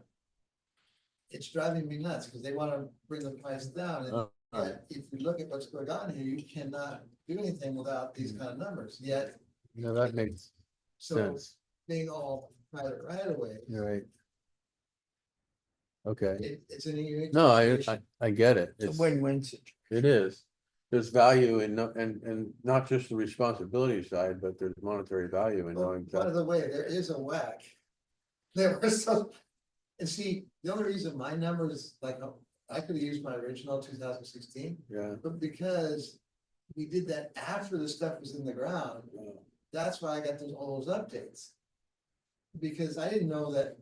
it's driving me nuts, because they wanna bring the price down, and All right, if you look at what's going on here, you cannot do anything without these kind of numbers, yet, no, that makes so sense, being all private right away, you're right. Okay, it's a unique. no, situation. I get it, It's a it's, win-win situation. it is. There's value in, and not just the responsibility side, but there's monetary value in Oh, knowing by that, the way, there is a whack. There was some, and see, the only reason my number is like, I could have used my original 2016, yeah. but because we did that after the stuff was in the ground, that's why I got all those updates. Because I didn't know that,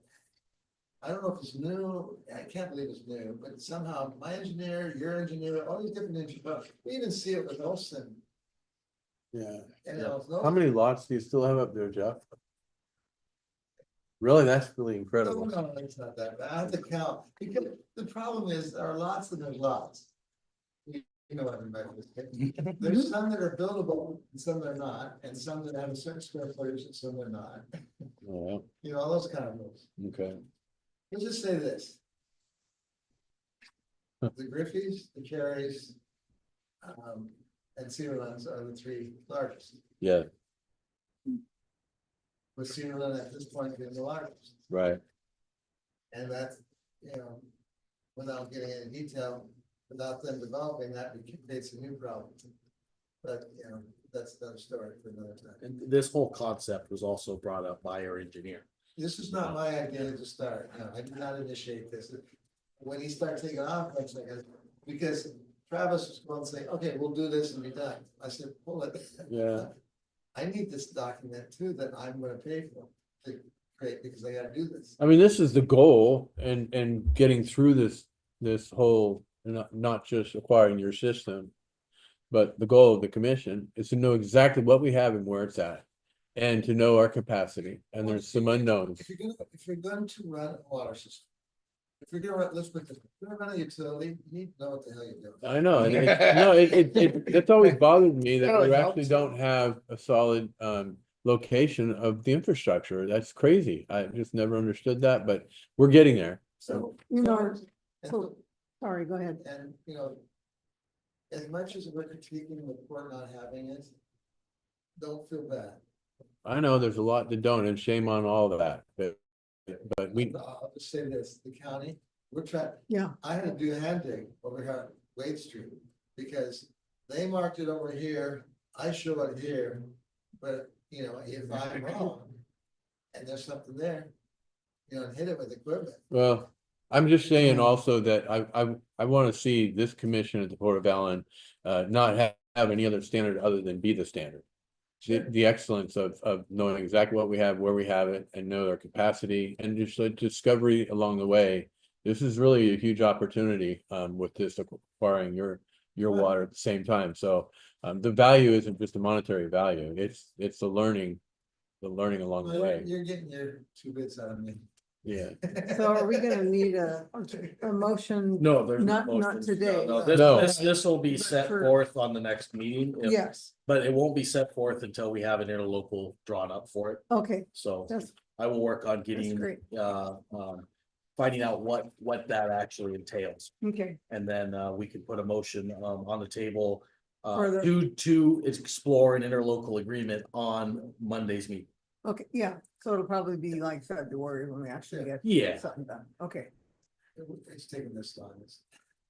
I don't know if it's new, I can't believe it's new, but somehow my engineer, your engineer, all these different engineers, we even see it with Olson. Yeah. And Yeah. it was How many lots do you still have up there, Jeff? Really, that's really No, incredible. no, it's not that bad. I have to count, because the problem is there are lots and there's lots. You know what I'm about to say. There's some that are buildable and some that are not, and some that have a certain square footage and some are not. Oh, You know, all those kind of rules. okay, Let's just say this. The Griffeys, the Carries, and Cedarlands are the three largest, yeah, with Cedarland at this point being the largest. right, And that's, you know, without getting into detail, without them developing that, it creates a new problem. But, you know, that's another story for another time. And this whole concept was also brought up by our engineer. This is not my idea to start, no, I did not initiate this. When he started taking off, I was like, because Travis was going to say, okay, we'll do this and be done. I said, pull it. yeah, I need this document too, that I'm gonna pay for to create, because I gotta do this. I mean, this is the goal, and getting through this whole, not just acquiring your system. But the goal of the commission is to know exactly what we have and where it's at, and to know our capacity, and there's some unknowns. If you're going to run a water system, if you're gonna run, let's put this, if you're gonna run a utility, you need to know what the hell you're doing. I know, and it's always bothered me that That always we actually helps. don't have a solid location of the infrastructure. That's crazy. I just never understood that, but we're getting there. So. You know, and so- Sorry, go ahead. And, you know, as much as we're critiquing the court not having it, don't feel bad. I know there's a lot that don't, and shame on all of that, but we, I'll just say this, the county, we're trying, Yeah, I had to do a hand dig over here on Wade Street, because they marked it over here, I show it here, but, you know, if I'm wrong. And there's something there, you know, and hit it with equipment, well, I'm just saying also that I want to see this commission at the Port of Allen, not have any other standard other than be the standard. The excellence of knowing exactly what we have, where we have it, and know our capacity, and just a discovery along the way. This is really a huge opportunity, with this acquiring your water at the same time. So, the value isn't just a monetary value, it's the learning along the way. You're getting your 2 bits out of me. Yeah. So are we gonna need a motion? No, there's. no Not motion. today. No, No. this will be But set for- forth on the next meeting. Yes, But it won't be set forth until we have an interlocal drawn up for it. okay, So that's, I will work on getting, great. finding out what that actually entails. okay, And then, we can put a motion, on the table, For the- to explore an interlocal agreement on Monday's meeting. okay, yeah, so it'll probably be like February when we actually get Yeah. something done, okay. It's taking this long.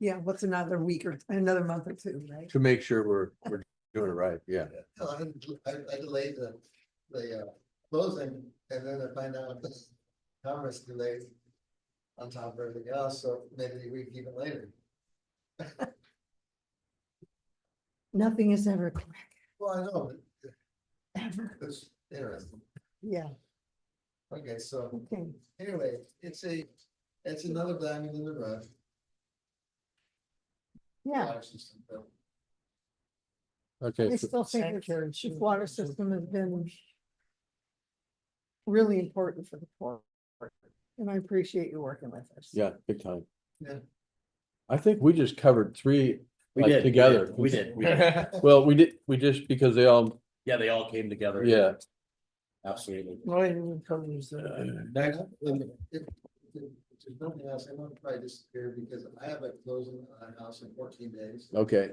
Yeah, what's another week or another month or two, right? To make sure we're doing it right, yeah. I delayed the closing, and then I find out the Congress delayed on top of everything else, so maybe we keep it later. Nothing is ever quick, Well, I know, but ever, it's interesting. yeah, Okay, so okay. anyway, it's another diamond in the rough. Yeah, Water system, but Okay, I so- still think the chief water system has been really important for the port. And I appreciate you working with us. yeah, big time. Yeah. I think we just covered 3 We like, did. together. We did. Well, we just because they all, Yeah, they all came together. yeah. Absolutely. Well, it even covers the. Next, if there's nothing else, I want to probably disappear because I have a closing on a house in 14 days. Okay,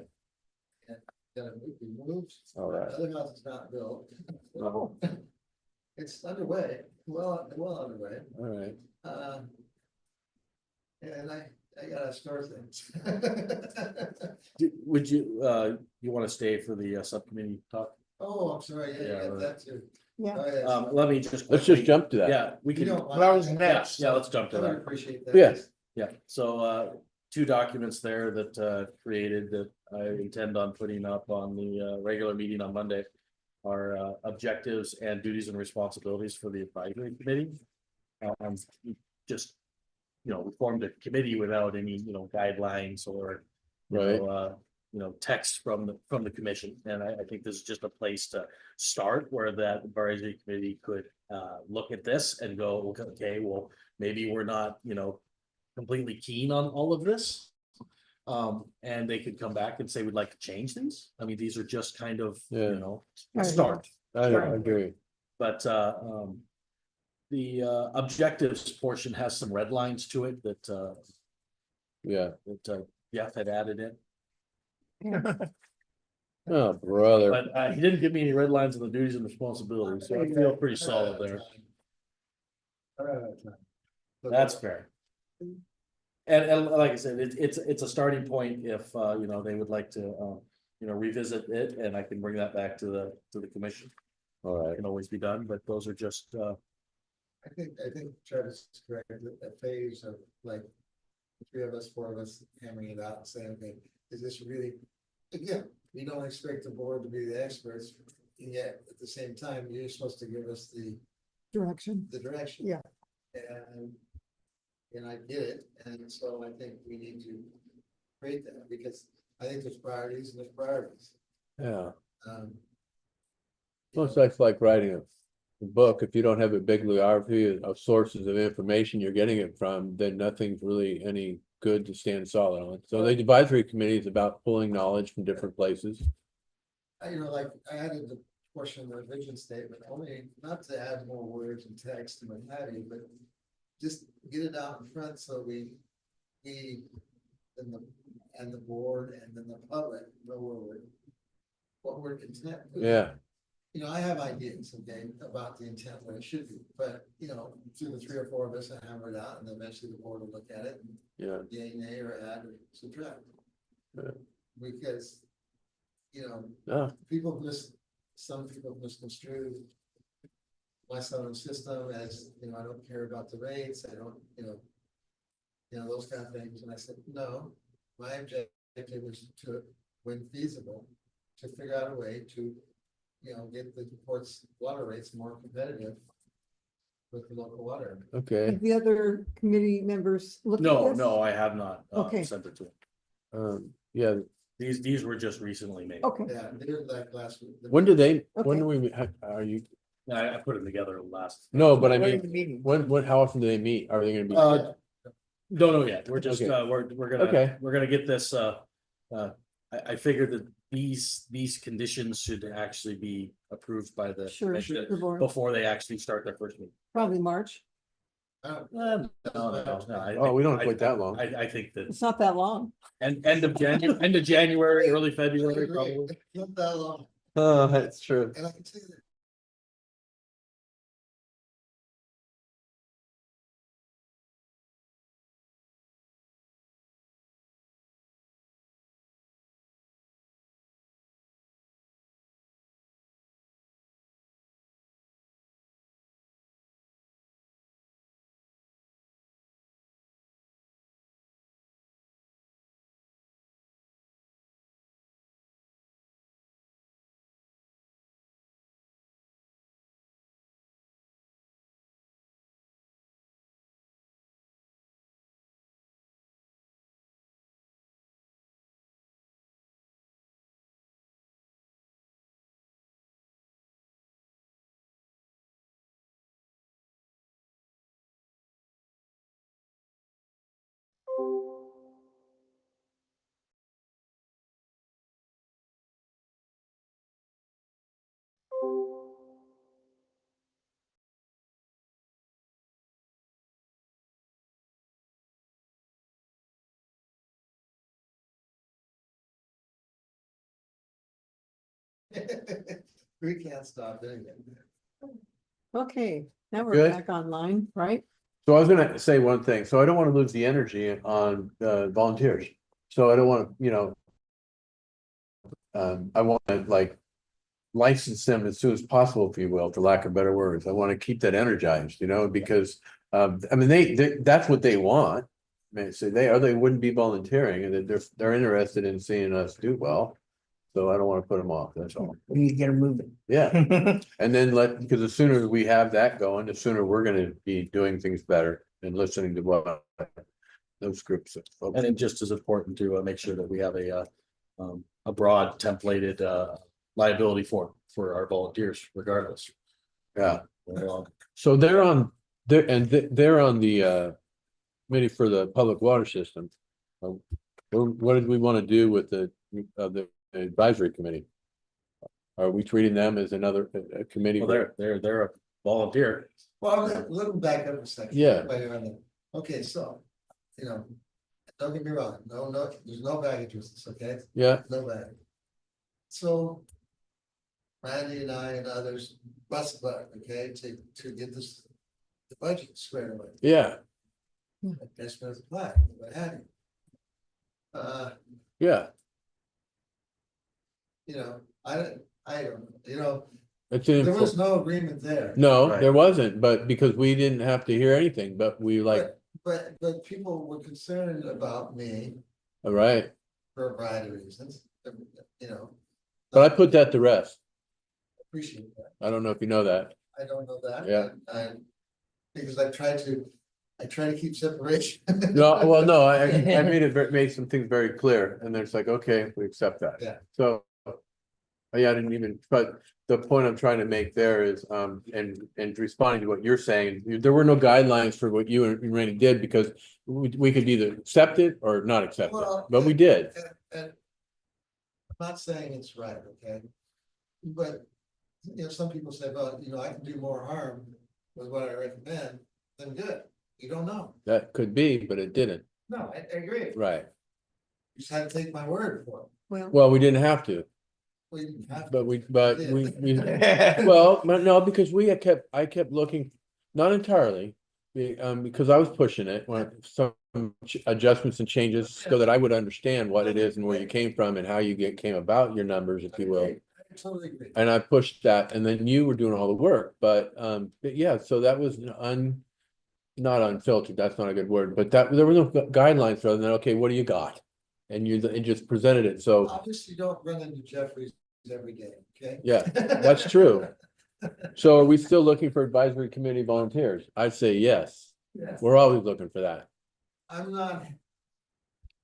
Gotta be moved. all right. Other house is not built. Oh. It's underway, well underway. All right. And I gotta start things. would you, you want to stay for the subcommittee talk? Oh, I'm sorry, yeah, you Yeah, got that too. Yeah. Oh, yes. Let me just. Let's quickly- just jump to that. Yeah, we You can, don't Well, that was mind. next. yeah, let's jump I to would that. appreciate that. Yeah. Yeah, so, 2 documents there that, created that I intend on putting up on the, regular meeting on Monday. Are, objectives and duties and responsibilities for the advisory committee. Just, we formed a committee without any, guidelines or, Right. text from the commission. And I think this is just a place to start where that advisory committee could, look at this and go, okay, well, maybe we're not, completely keen on all of this. And they could come back and say, we'd like to change these. I mean, these are just kind of, Yeah. a Right. start. I agree. But, the, objectives portion has some red lines to it that, Yeah. Jeff had added in. Oh, brother. But, he didn't give me any red lines on the duties and responsibilities, so I feel pretty solid there. All right. That's fair. And like I said, it's a starting point if, they would like to, revisit it, and I can bring that back to the commission. All It right. can always be done, but those are just, I think Travis is correct, a phase of like, the 3 of us, 4 of us hammering it out and saying, okay, is this really? Again, we don't expect the board to be the experts, and yet at the same time, you're supposed to give us the Direction, direction. Yeah. And I get it, and so I think we need to create that, because I think there's priorities and there's priorities. Yeah. You Most know, like writing a book. If you don't have a bibliography of sources of information you're getting it from, then nothing's really any good to stand solid on. So the advisory committee is about pulling knowledge from different places. like I added the portion of the vision statement, only not to add more words and text and what have you, but just get it out in front so we and the board and then the public know what we're content with. Yeah. I have ideas, okay, about the intent, what it should be, but, through the 3 or 4 of us, I hammer it out, and eventually the board will look at it, and Yeah. yay, nay, or add, or subtract. Yeah. Because, Ah, some people misconstrue my southern system as, I don't care about the rates, I don't, You know, those kind of things, and I said, no, my objective is to, when feasible, to figure out a way to, you know, get the port's water rates more competitive with the local water. Okay, Have the other committee members looked at No, this? no, I have not, Okay. sent it to him. yeah, These were just recently made. Okay, Yeah, they were like last week. when do they, Okay. when do we, are you, I put them together last. no, but I We're in mean, the meeting. when, how often do they meet? Are they gonna be? Don't know yet. We're just, Okay. Okay. we're gonna get this, I figured that these conditions should actually be approved by the. sure, commission the board, Before they actually start their first meeting. probably March. No, I Oh, we don't think- wait that long. I think that It's not that long. end of January, early February, probably. Not that long, Oh, that's true. and I can say that. We can't stop doing it. Okay, now we're Good. back online, right? So I was gonna say one thing, so I don't wanna lose the energy on volunteers, so I don't wanna, you know. I wanna like license them as soon as possible, if you will, for lack of better words, I wanna keep that energized, you know, because. I mean, that's what they want. I mean, so they wouldn't be volunteering, and they're interested in seeing us do well. So I don't wanna put them off, that's all, We need to get them moving. yeah. And then because the sooner we have that going, the sooner we're gonna be doing things better and listening to what those groups of folks. And it just is important to make sure that we have a broad templated liability form for our volunteers regardless. Yeah, Well, so they're on the committee for the public water system. What did we want to do with the advisory committee? Are we treating them as another committee? they're a volunteer. Well, let me back up a second. Yeah. Wait a minute. Okay, so, you know, don't get me wrong, no, there's no baggage with this, okay? Yeah, No baggage. So. Randy and I and others bust butt, okay, to get this, the budget squared away. yeah, That's what it's like, what have you. yeah, You know, I don't, you know, it's there was no agreement there. no, Right. there wasn't, but because we didn't have to hear anything, but we like, But people were concerned about me all right, for a variety of reasons, you know. but I put that to rest. Appreciate that. I don't know if you know that. I don't know that. Yeah. And because I try to keep separation. No, well, no, I made some things very clear, and it's like, okay, we accept that. Yeah. So. Yeah, I didn't even, but the point I'm trying to make there is, and responding to what you're saying, there were no guidelines for what you and Randy did, because we could either accept it or not accept it, Well, but we did. And I'm not saying it's right, okay? But, you know, some people say, well, you know, I can do more harm with what I recommend than good. You don't know. That could be, but it didn't, No, I agree. right? You just had to take my word for it. Well, we didn't have to, We didn't have to. but we, well, no, because I kept looking, not entirely. Because I was pushing it, when some adjustments and changes, so that I would understand what it is and where you came from and how you came about your numbers, if you will. I totally agree. And I pushed that, and then you were doing all the work, but yeah, so that was not unfiltered, that's not a good word, but that, there were no guidelines rather than, okay, what do you got? And you just presented it, so, Obviously, you don't run into Jeffries every day, okay? yeah, that's true. So are we still looking for advisory committee volunteers? I'd say yes, Yeah. we're always looking for that. I'm not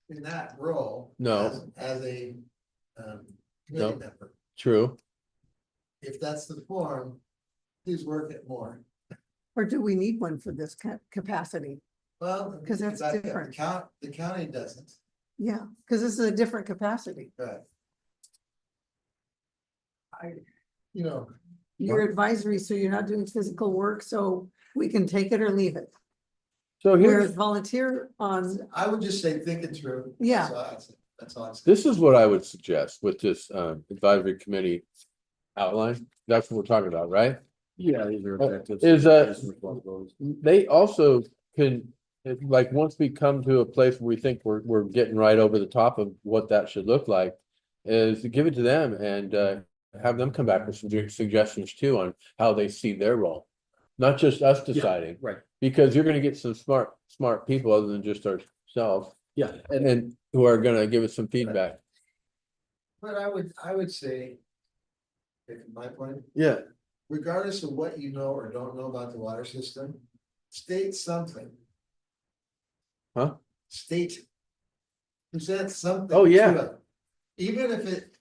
in that role. No. As a, No. committee member. True, If that's the form, please work it more. Or do we need one for this capacity? Well. 'Cause that's the different. The county doesn't, Yeah, because this is a different capacity. but. You know, You're advisory, so you're not doing physical work, so we can take it or leave it. so Whereas here's, volunteer on, I would just say think it through. Yeah. That's all I'm saying. this is what I would suggest with this advisory committee outline, that's what we're talking about, right? Yeah, these are objectives. Is, these are responsibilities. They also can, like, once we come to a place where we think we're getting right over the top of what that should look like, is to give it to them and have them come back with some suggestions too on how they see their role. Not just us deciding, Right, because you're gonna get some smart people other than just ourselves, yeah, and who are gonna give us some feedback. But I would say. From my point, Yeah, regardless of what you know or don't know about the water system, state something. Huh? State. Present something. Oh, yeah. to it. Even if it,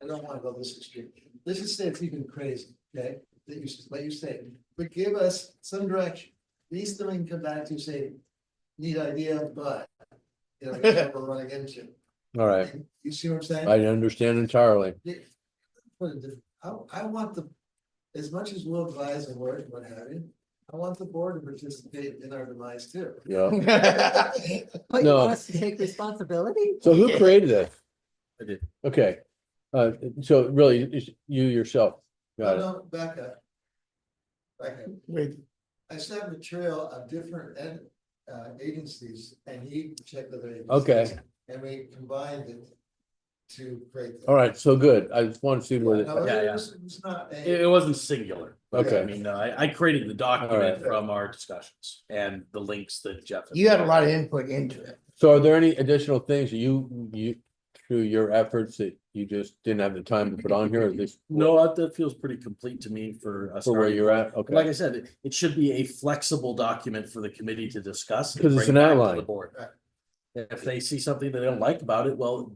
I don't wanna go this extreme, let's just say it's even crazy, okay, that you, what you say, but give us some direction. At least then we can come back to say, neat idea, but. You know, that's what we're running into. all right, You see what I'm saying? I understand entirely. I want the, as much as we'll advise and work, what have you, I want the board to participate in our demise too. Yeah, but you No. want us to take responsibility? so who created this? I did. Okay, so really, it's you yourself, got it, No, back up. Back up. Wait, I sent material of different agencies and he checked with other agencies. Okay. And we combined it to create. that. all right, so good, I just want to see Yeah, where, no, Yeah, it yeah. was, it was not It a, wasn't singular. Okay. I mean, I created the document Alright. from our discussions and the links that Jeff. you had a lot of input into it. so are there any additional things you, through your efforts that you just didn't have the time to put on here, or this? No, that feels pretty complete to me for us. For where you're at, Like okay, I said, it should be a flexible document for the committee to discuss. and 'Cause it's bring an back to outline. the board. Right. If they see something that they don't like about it, well,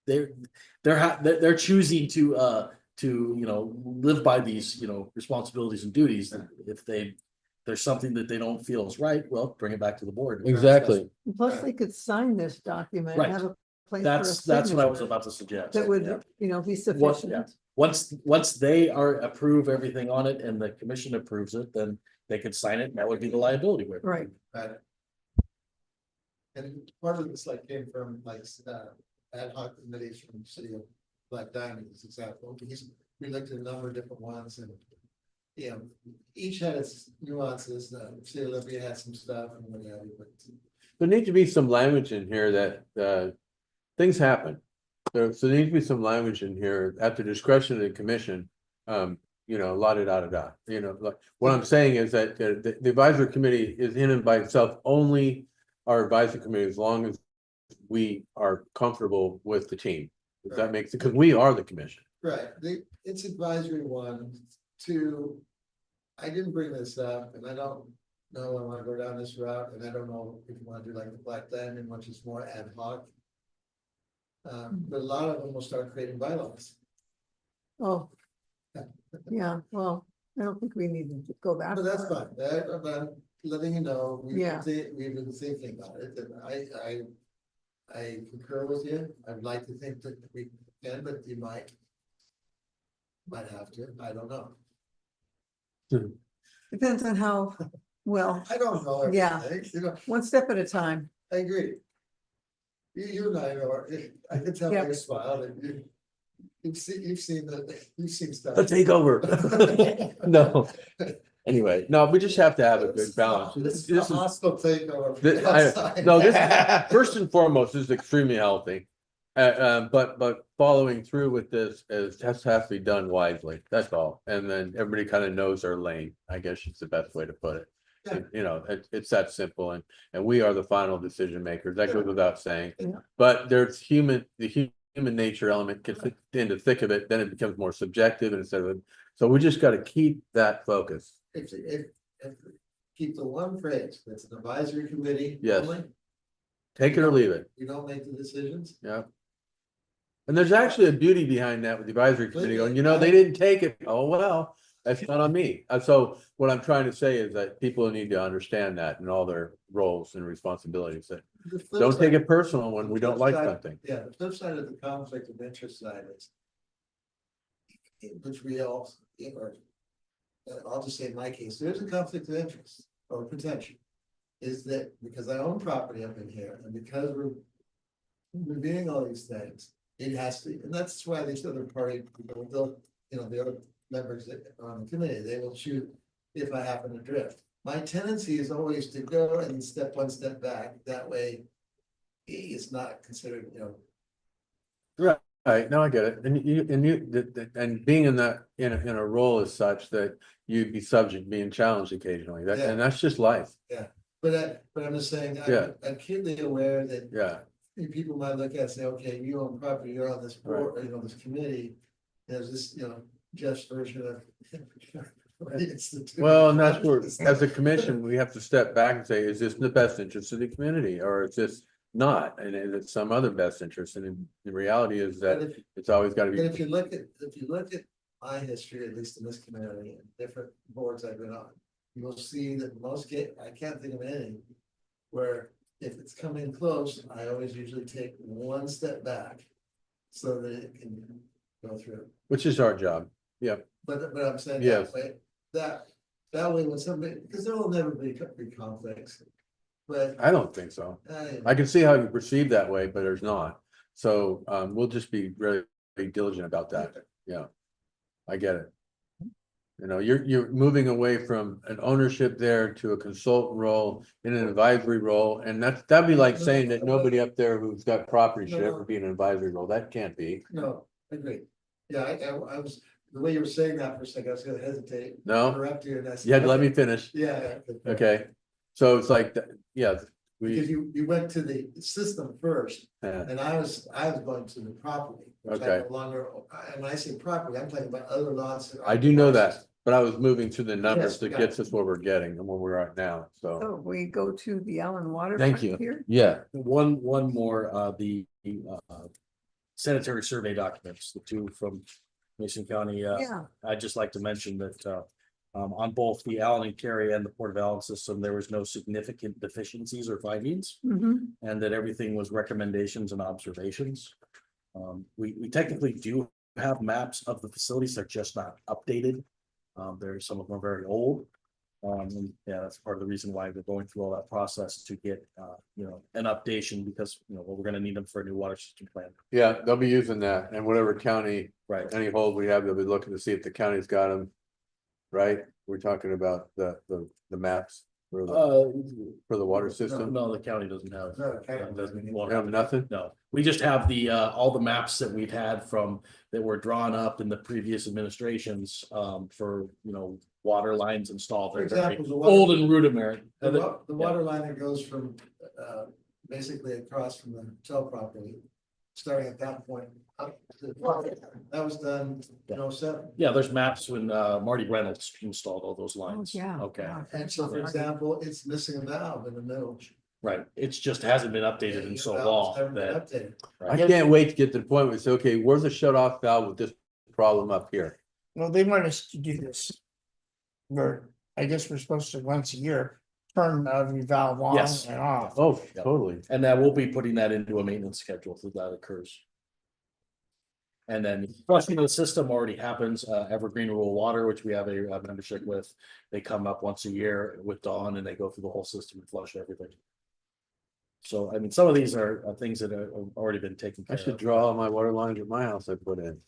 they're choosing to, you know, live by these, you know, responsibilities and duties. If there's something that they don't feel is right, well, bring it back to the board. and exactly, Plus, they could sign this document, Right. have a place for a That's what I was signature about to suggest. that Yeah. would, you know, be yeah. sufficient. Once they approve everything on it and the commission approves it, then they could sign it, and that would be the liability waiver. Right. right. And part of this like came from like, ad hoc committees from the city of Black Diamond, as example, because we looked at a number of different ones and. You know, each had its nuances, City of Olympia had some stuff and what have you, but. there needs to be some language in here that things happen. So there needs to be some language in here at the discretion of the commission, you know, la da da da da, you know, like, what I'm saying is that the advisory committee is in and by itself, only our advisory committee, as long as we are comfortable with the team. Does that make sense? Because we are the commission. Right, it's advisory 1, 2. I didn't bring this up and I don't know I wanna go down this route and I don't know if you wanna do like the Black Diamond, which is more ad hoc. But a lot of them will start creating bylaws. Oh. Yeah, well, I don't think we need to go that. But that's far. fine, I'm letting you know, Yeah. we've been thinking about it and I concur with you. I'd like to think that we can, but you might have to, I don't know. Depends on how, well, I don't know. Yeah. everything, you know, one step at a time. I agree. You and I know, I can tell by Yep. your smile that you've seen stuff. The takeover. No, anyway, no, we just have to have a good balance. This This is a is, hostile takeover. from this- the outside. no, this, first and foremost, this is extremely healthy. But following through with this has to be done wisely, that's all. And then everybody kind of knows their lane, I guess is the best way to put it. You know, it's that simple, and we are the final decision makers, that goes without saying. Yeah. But there's the human nature element gets into the thick of it, then it becomes more subjective instead of, so we just gotta keep that focus. If, keep the one phrase, that's an advisory committee. Yes. only, Take it or leave it, You don't make the decisions. yeah. And there's actually a beauty behind that with the advisory committee going, you know, they didn't take it, oh, well, that's not on me. And so what I'm trying to say is that people need to understand that in all their roles and responsibilities, that The flip don't take side- it personal when we don't flip like side- something. Yeah, the flip side of the conflict of interest side is. Which we all, or. I'll just say in my case, there's a conflict of interest or potential. Is that because I own property up in here and because we're. Reviewing all these things, it has to, and that's why these other party, people, they'll, you know, the other members that are on the committee, they will shoot. If I happen to drift, my tendency is always to go and step one step back, that way. It's not considered, you know. Right, no, I get it, and being in that, in a role as such that you'd be subject to being challenged occasionally, that, Yeah. and that's just life, But I'm just saying, Yeah. I'm acutely aware that yeah. people might look at it and say, okay, you own property, you're on this board, or, you know, this committee. There's this, you know, just version of. Well, and that's where, as a commission, we have to step back and say, is this in the best interest of the community, or is this not, and is it some other best interest, and the reality is But that if, it's always gotta but if be. you look at my history, at least in this community and different boards I've been on. You'll see that most I can't think of any. Where if it's coming close, I always usually take one step back. So that it can go through. Which is our job, yeah, But I'm saying Yes. that way, that way when somebody, because there will never be conflicts. But I don't think so. I can see how you perceive that way, but there's not, so, we'll just be really diligent about that, yeah. I get it. You know, you're moving away from an ownership there to a consultant role in an advisory role, and that'd be like saying that nobody up there who's got property should ever be in an advisory role, that can't be. No, agreed. Yeah, I was, the way you were saying that for a second, I was gonna hesitate. No, Interrupt you and that's. you had to let me finish, Yeah. okay, so it's like, yeah, Because we, you went to the system first, uh, and I was going to the property. Which I Okay. no longer, and when I say property, I'm talking about other lots. that are I do know on the that, but I was moving to the numbers Yes, that got gets us where we're getting and where we're at now, so. So we go to the Allyn water. Thank you. Here. Yeah, One more, the sanitary survey documents, the two from Mason County. Yeah, I'd just like to mention that on both the Allyn and Cary and the Port of Allen system, there was no significant deficiencies or findings, and that everything was recommendations and observations. We technically do have maps of the facilities, they're just not updated. There's some of them are very old. And yeah, that's part of the reason why we're going through all that process to get, an updation, because, we're gonna need them for a new water system plan. yeah, they'll be using that, and whatever county, Right. any hold we have, they'll be looking to see if the county's got them. Right, we're talking about the maps for the water system, No, the county doesn't have. No, the county doesn't. you won't have have- nothing? No, we just have the, all the maps that we've had from, that were drawn up in the previous administrations, for, water lines installed. For They're very example, the water- old and rudimentary. The water line that goes from, basically across from the hotel property, starting at that point. Up to that was done in 07. Yeah, there's maps when, Marty Reynolds installed all those lines. yeah, Okay, yeah. And so, for example, it's missing a valve in the middle. right. It's just hasn't been updated in so Valve's long never been that. updated. I can't wait to get to the point where we say, okay, where's the shut off valve with this problem up here? Well, they want us to do this. I guess we're supposed to once a year turn every valve on Yes. and off. Oh, Yep. totally, And that we'll be putting that into a maintenance schedule so that occurs. And then flushing of the system already happens, Evergreen Rural Water, which we have a membership with. They come up once a year with Dawn and they go through the whole system and flush everything. So, I mean, some of these are things that have already been taken I care should of. draw all my water lines at my house I put in.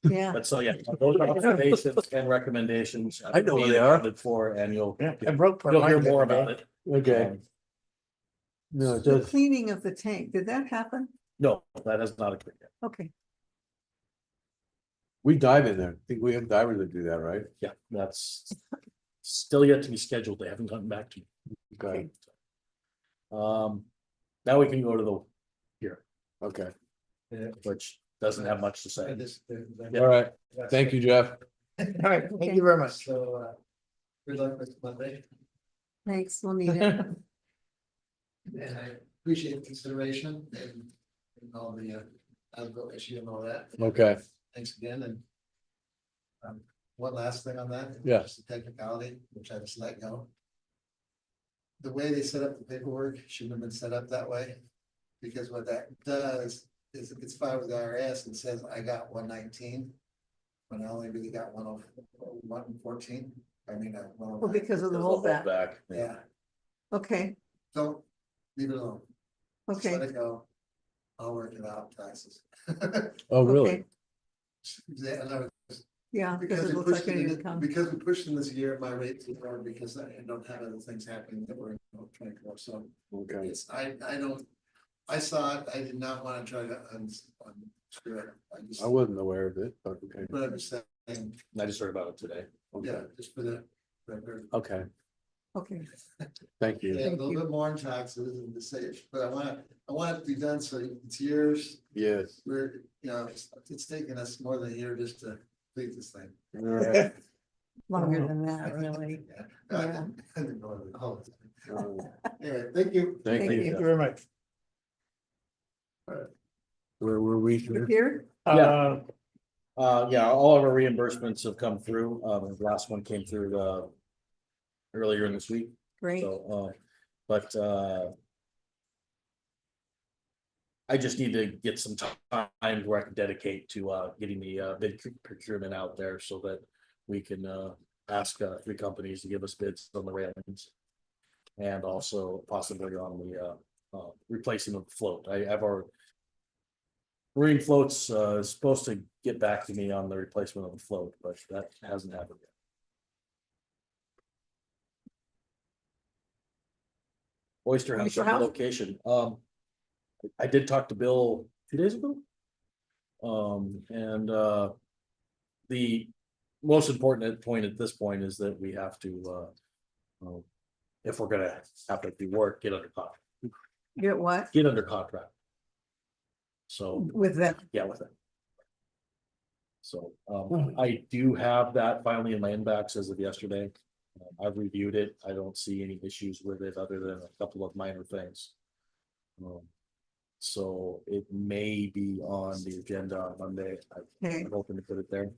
Yeah, But so, yeah, those are observations and recommendations. I know being they are. accounted for, and you'll I broke. part you'll mine hear the more other day. about it. Okay. No, it the does, cleaning of the tank, did that happen? No, that has not occurred yet. Okay, we dive in there, I think we have divers that do that, right? Yeah, that's still yet to be scheduled. They haven't gotten back to me. Okay, Now we can go to the here, okay, which doesn't have much to say. all right, thank you, Jeff. All right, thank you very much. So, good luck with Monday, Thanks, we'll need it. and I appreciate the consideration and all the, alcohol issue and all that. Okay, Thanks again, and one last thing on that. Yeah. Just a technicality, which I just let go. The way they set up the paperwork shouldn't have been set up that way, because what that does is it gets filed with the IRS and says, I got 119. When I only really got 114, I mean, Well, because of the There's a holdback. holdback. yeah, Okay, don't leave it alone. Just okay, let it go. I'll work it out, taxes. oh, really? okay, Yeah, no, yeah, because because it we looks like pushed an it, income. because we pushed in this year, my rate's lower because I don't have other things happening that were in 24, so. Okay, It's, I don't, I saw it, I did not wanna try to unscrew it. I just, I wasn't aware of it, but okay, but I'm just saying, I just heard about it today. yeah, just for the record. okay, Okay, thank you. Yeah, a Thank little you. bit more in taxes and the safe, but I want it to be done, so it's yours, Yes, we're, you know, it's taken us more than a year just to complete this thing. all right, longer than that, really. Yeah. Yeah. I didn't know the whole thing. uh, Anyway, thank you. thank Thank you. Thank you very much. Where were we? Here, Yeah. Yeah, all of our reimbursements have come through. The last one came through earlier in this week. great, So, but I just need to get some time where I can dedicate to getting the bid procurement out there so that we can ask 3 companies to give us bids on the railings. And also possibly on the replacing of the float. I have our marine floats is supposed to get back to me on the replacement of the float, but that hasn't happened yet. Oyster House Oyster House? location. I did talk to Bill 2 days ago. And the most important point at this point is that we have to if we're gonna have to do work, get under contract. get what Get under contract. So, with that? yeah, with it. So, I do have that finally in my inbox as of yesterday. I've reviewed it. I don't see any issues with it other than a couple of minor things. So it may be on the agenda on Monday. Okay, I'm hoping to put it there.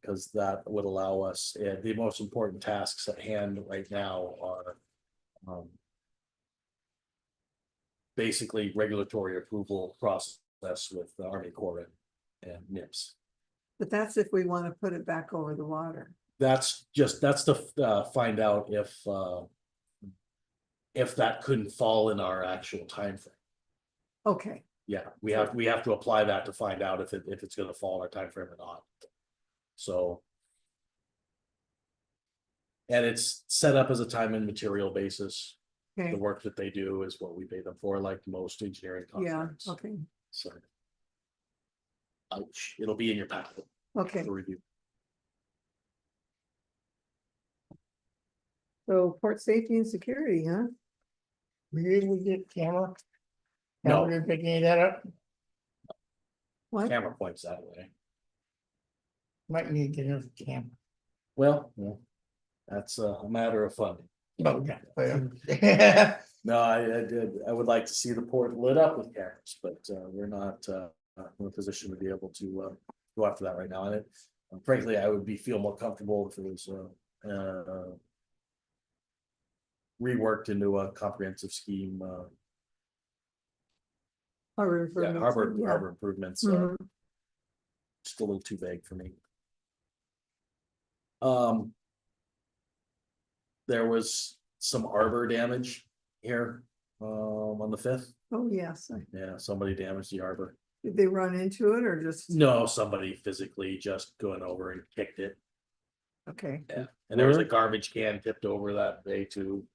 Because that would allow us, the most important tasks at hand right now are basically regulatory approval process with the Army Corps and NIPS. but that's if we want to put it back over the water. That's to find out if that couldn't fall in our actual time frame. Okay, Yeah, we have to apply that to find out if it's gonna fall in our time frame or not. So. And it's set up as a time and material basis. okay, The work that they do is what we pay them for, like most engineering yeah, contracts. okay, So. Ouch, it'll be in your packet okay. for review. So port safety and security, huh? We usually get camera. No. Camera picking that up, What? Camera points that way. might need to get another camera. Well, that's a matter of funding. Oh, yeah. No, I would like to see the port lit up with cameras, but we're not in a position to be able to go after that right now. And frankly, I would feel more comfortable if it was reworked into a comprehensive scheme. Harbor Yeah, improvements, yeah. harbor improvements. Mhm. Just a little too vague for me. There was some arbor damage here on the 5th. Oh, yes. Yeah, somebody damaged the arbor. Did they run into it or just, No, somebody physically just going over and kicked it. okay, Yeah, and there was a garbage can tipped over that day too.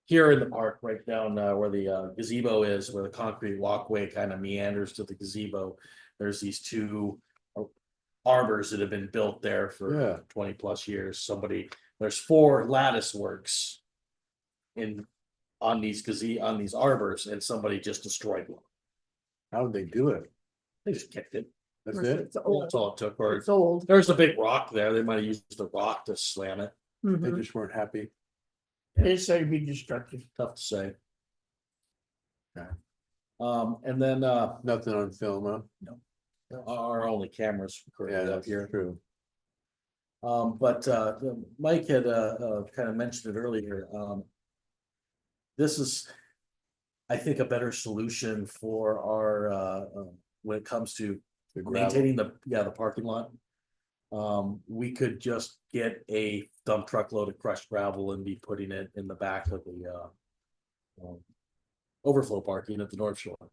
Here in the park, right down where the gazebo is, where the concrete walkway kind of meanders to the gazebo, there's these 2 arbors that have been built there Yeah. for 20+ years. There's 4 lattice works on these arbors, and somebody just destroyed one. How would they do it? They just kicked it. That's It's it? it's That's old, all it took. Or it's old. there's a big rock there. They might have used the rock to slam it. They Mhm. just weren't happy. They decided to be destructive. Tough to say. Okay. And then Nothing on film, huh? our only cameras Yeah, currently up that's here. true. But Mike had kind of mentioned it earlier. This is, I think, a better solution for our when it comes to The gravel. maintaining the parking lot. We could just get a dump truck load of crushed gravel and be putting it in the back of the overflow parking at the North Shore,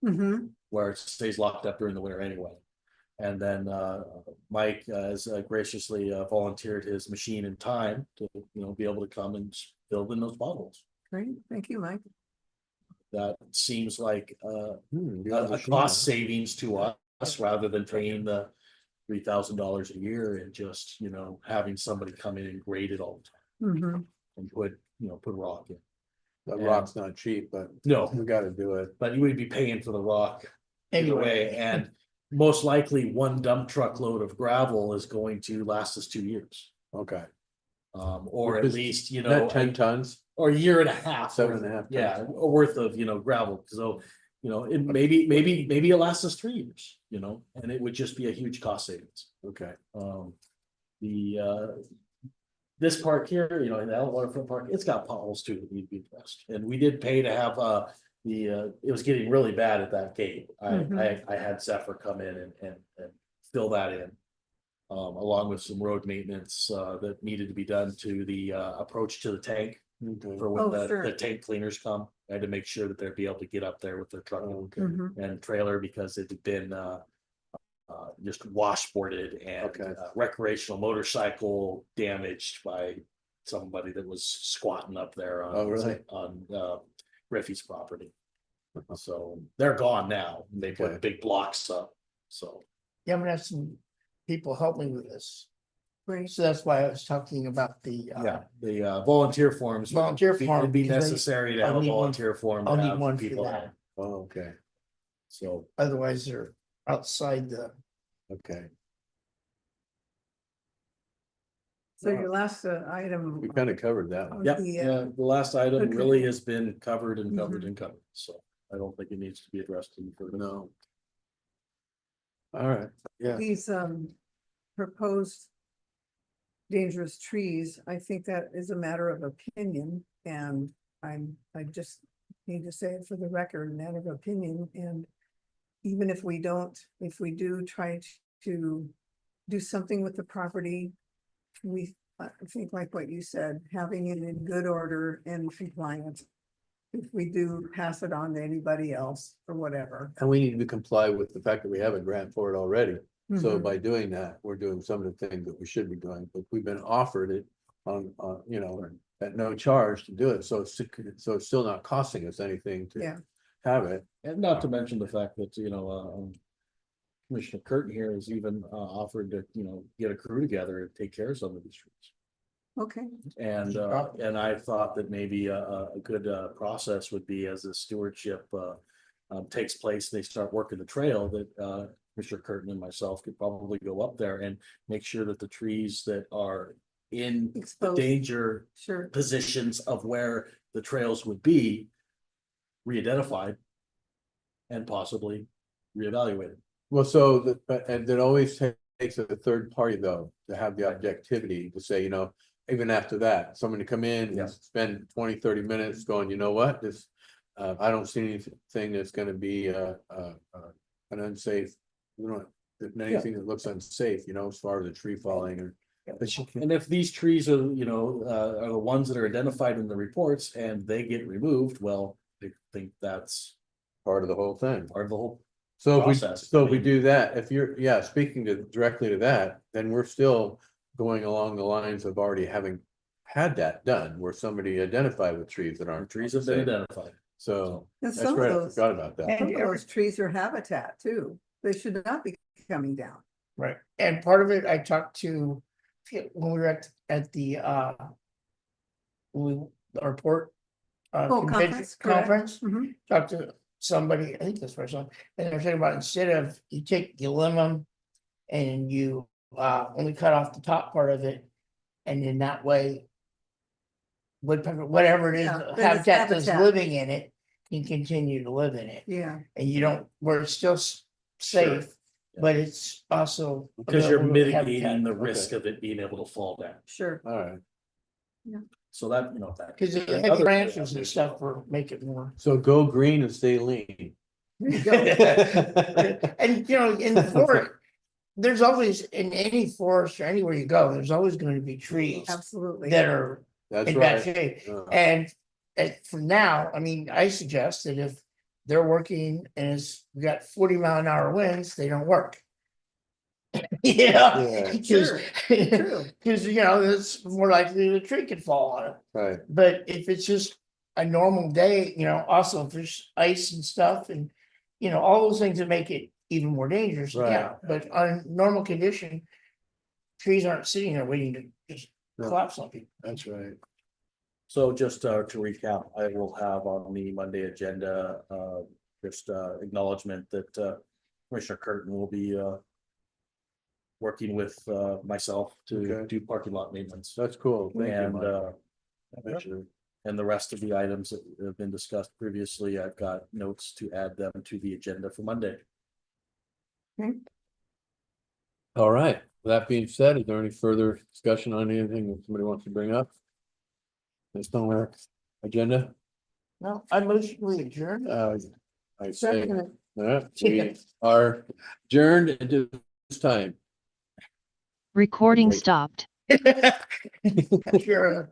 Mhm. where it stays locked up during the winter anyway. And then Mike has graciously volunteered his machine and time to, be able to come and fill in those potholes. Great, thank you, Mike. That seems like You have a machine, cost huh? savings to us rather than paying the $3,000 a year and just, having somebody come in and grade it all the time Mhm. and put rock in. The Yeah. rock's not cheap, but No, we gotta do it. but you would be paying for the rock either Anyway, way, and most likely one dump truck load of gravel is going to last us 2 years. Okay. Or at Which is least, That 10 tons, or a year and a half. 7.5 tons. Yeah, worth of, gravel, so, it maybe it lasts us 3 years, and it would just be a huge cost savings. Okay. The this park here, the Allyn Waterfront Park, it's got potholes too that need to be addressed, and we did pay to have it was getting really bad at that gate. I had Zephyr come in and fill that in. Along with some road maintenance that needed to be done to the approach to the tank Okay. for when Oh, sure. the tank cleaners come. I had to make sure that they'd be able to get up there with their truck Okay. Mhm. and trailer because it had been just washboarded and Okay. recreational motorcycle damaged by somebody that was squatting up there on Oh, really? Griffey's property. So they're gone now. They Okay. put big blocks up. So yeah, I'm gonna have some people help me with this. Great. So that's why I was talking about the the volunteer forms. volunteer It'd form. be because necessary to I'll have a need one- volunteer form. to I'll need have one for people that. in. Oh, okay. So Otherwise, they're outside the. Okay. So your last item. We kind of covered that one. on Yep, the, yeah, the last item okay. really has been covered and covered Mhm. and covered, so I don't think it needs to be addressed any further. No. All right, yeah. These proposed dangerous trees, I think that is a matter of opinion, and I just need to say it for the record, matter of opinion, and even if we do try to do something with the property, I think like what you said, having it in good order and compliance. If we do pass it on to anybody else or whatever. And we need to comply with the fact that we have a grant for it already. So Mhm. by doing that, we're doing some of the things that we should be doing, but we've been offered it on, at no charge to do it. So it's still not costing us anything Yeah. to have it. And not to mention the fact that, Commissioner Curtin here has even offered to, get a crew together and take care of some of these trees. Okay, And I thought that maybe a good process would be as the stewardship takes place, they start working the trail that Mr. Curtin and myself could probably go up there and make sure that the trees that are in the Exposed. danger sure. positions of where the trails would be re-identified and possibly reevaluated. Well, so and it always takes a third party though, to have the objectivity to say, even after that, someone to come in Yeah. and spend 20-30 minutes going, you know what, this. I don't see anything that's gonna be an unsafe, anything that looks unsafe, as far as a tree falling or. But you can, And if these trees are, are the ones that are identified in the reports and they get removed, well, I think that's part of the whole thing. part of the whole. So process. if we do that, if you're, speaking directly to that, then we're still going along the lines of already having had that done, where somebody identified with trees that aren't. Trees have been safe. identified. So And that's some of right, I those, forgot about that. some of those trees are habitat too. They should not be coming down. Right, and part of it, I talked to, when we were at the, our port. Oh, Convention conference, correct. conference, Mhm. talked to somebody, I think this person, and they're talking about instead of, you limb them. And you, only cut off the top part of it, and in that way. Woodpecker, whatever it is, Yeah, then it's habitat that's habitat. living in it, can continue to live in it. Yeah, And you don't, where it's still safe, but it's also. Because you're available to mitigating habitat. the risk of it being able to fall down. sure. All right. So that, that. Cause the and heavy other- branches and stuff will make it more. So go green and stay lean. There you go. And in the forest, there's always, in any forest or anywhere you go, there's always going to be trees Absolutely. that are That's in bad right. shape. Uh, And for now, I mean, I suggest that if they're working and we got 40-mile-an-hour winds, they don't work. Yeah. Sure, true. Because it's more likely the tree could fall on it. Right. But if it's just a normal day, also if there's ice and stuff and, all those things that make it even more dangerous, yeah. Right. But on normal condition, trees aren't sitting there waiting to just No. collapse on people. That's right. So just to recap, I will have on the Monday agenda, just acknowledgement that Commissioner Curtin will be working with myself to Okay. do parking lot maintenance. That's cool. Thank you, And Mike. and the rest of the items that have been discussed previously, I've got notes to add them to the agenda for Monday. All right. That being said, is there any further discussion on anything that somebody wants to bring up? Based on our agenda? No, I motion we adjourn. I say, Second. we are adjourned at this time. Recording Wait. stopped. Sure.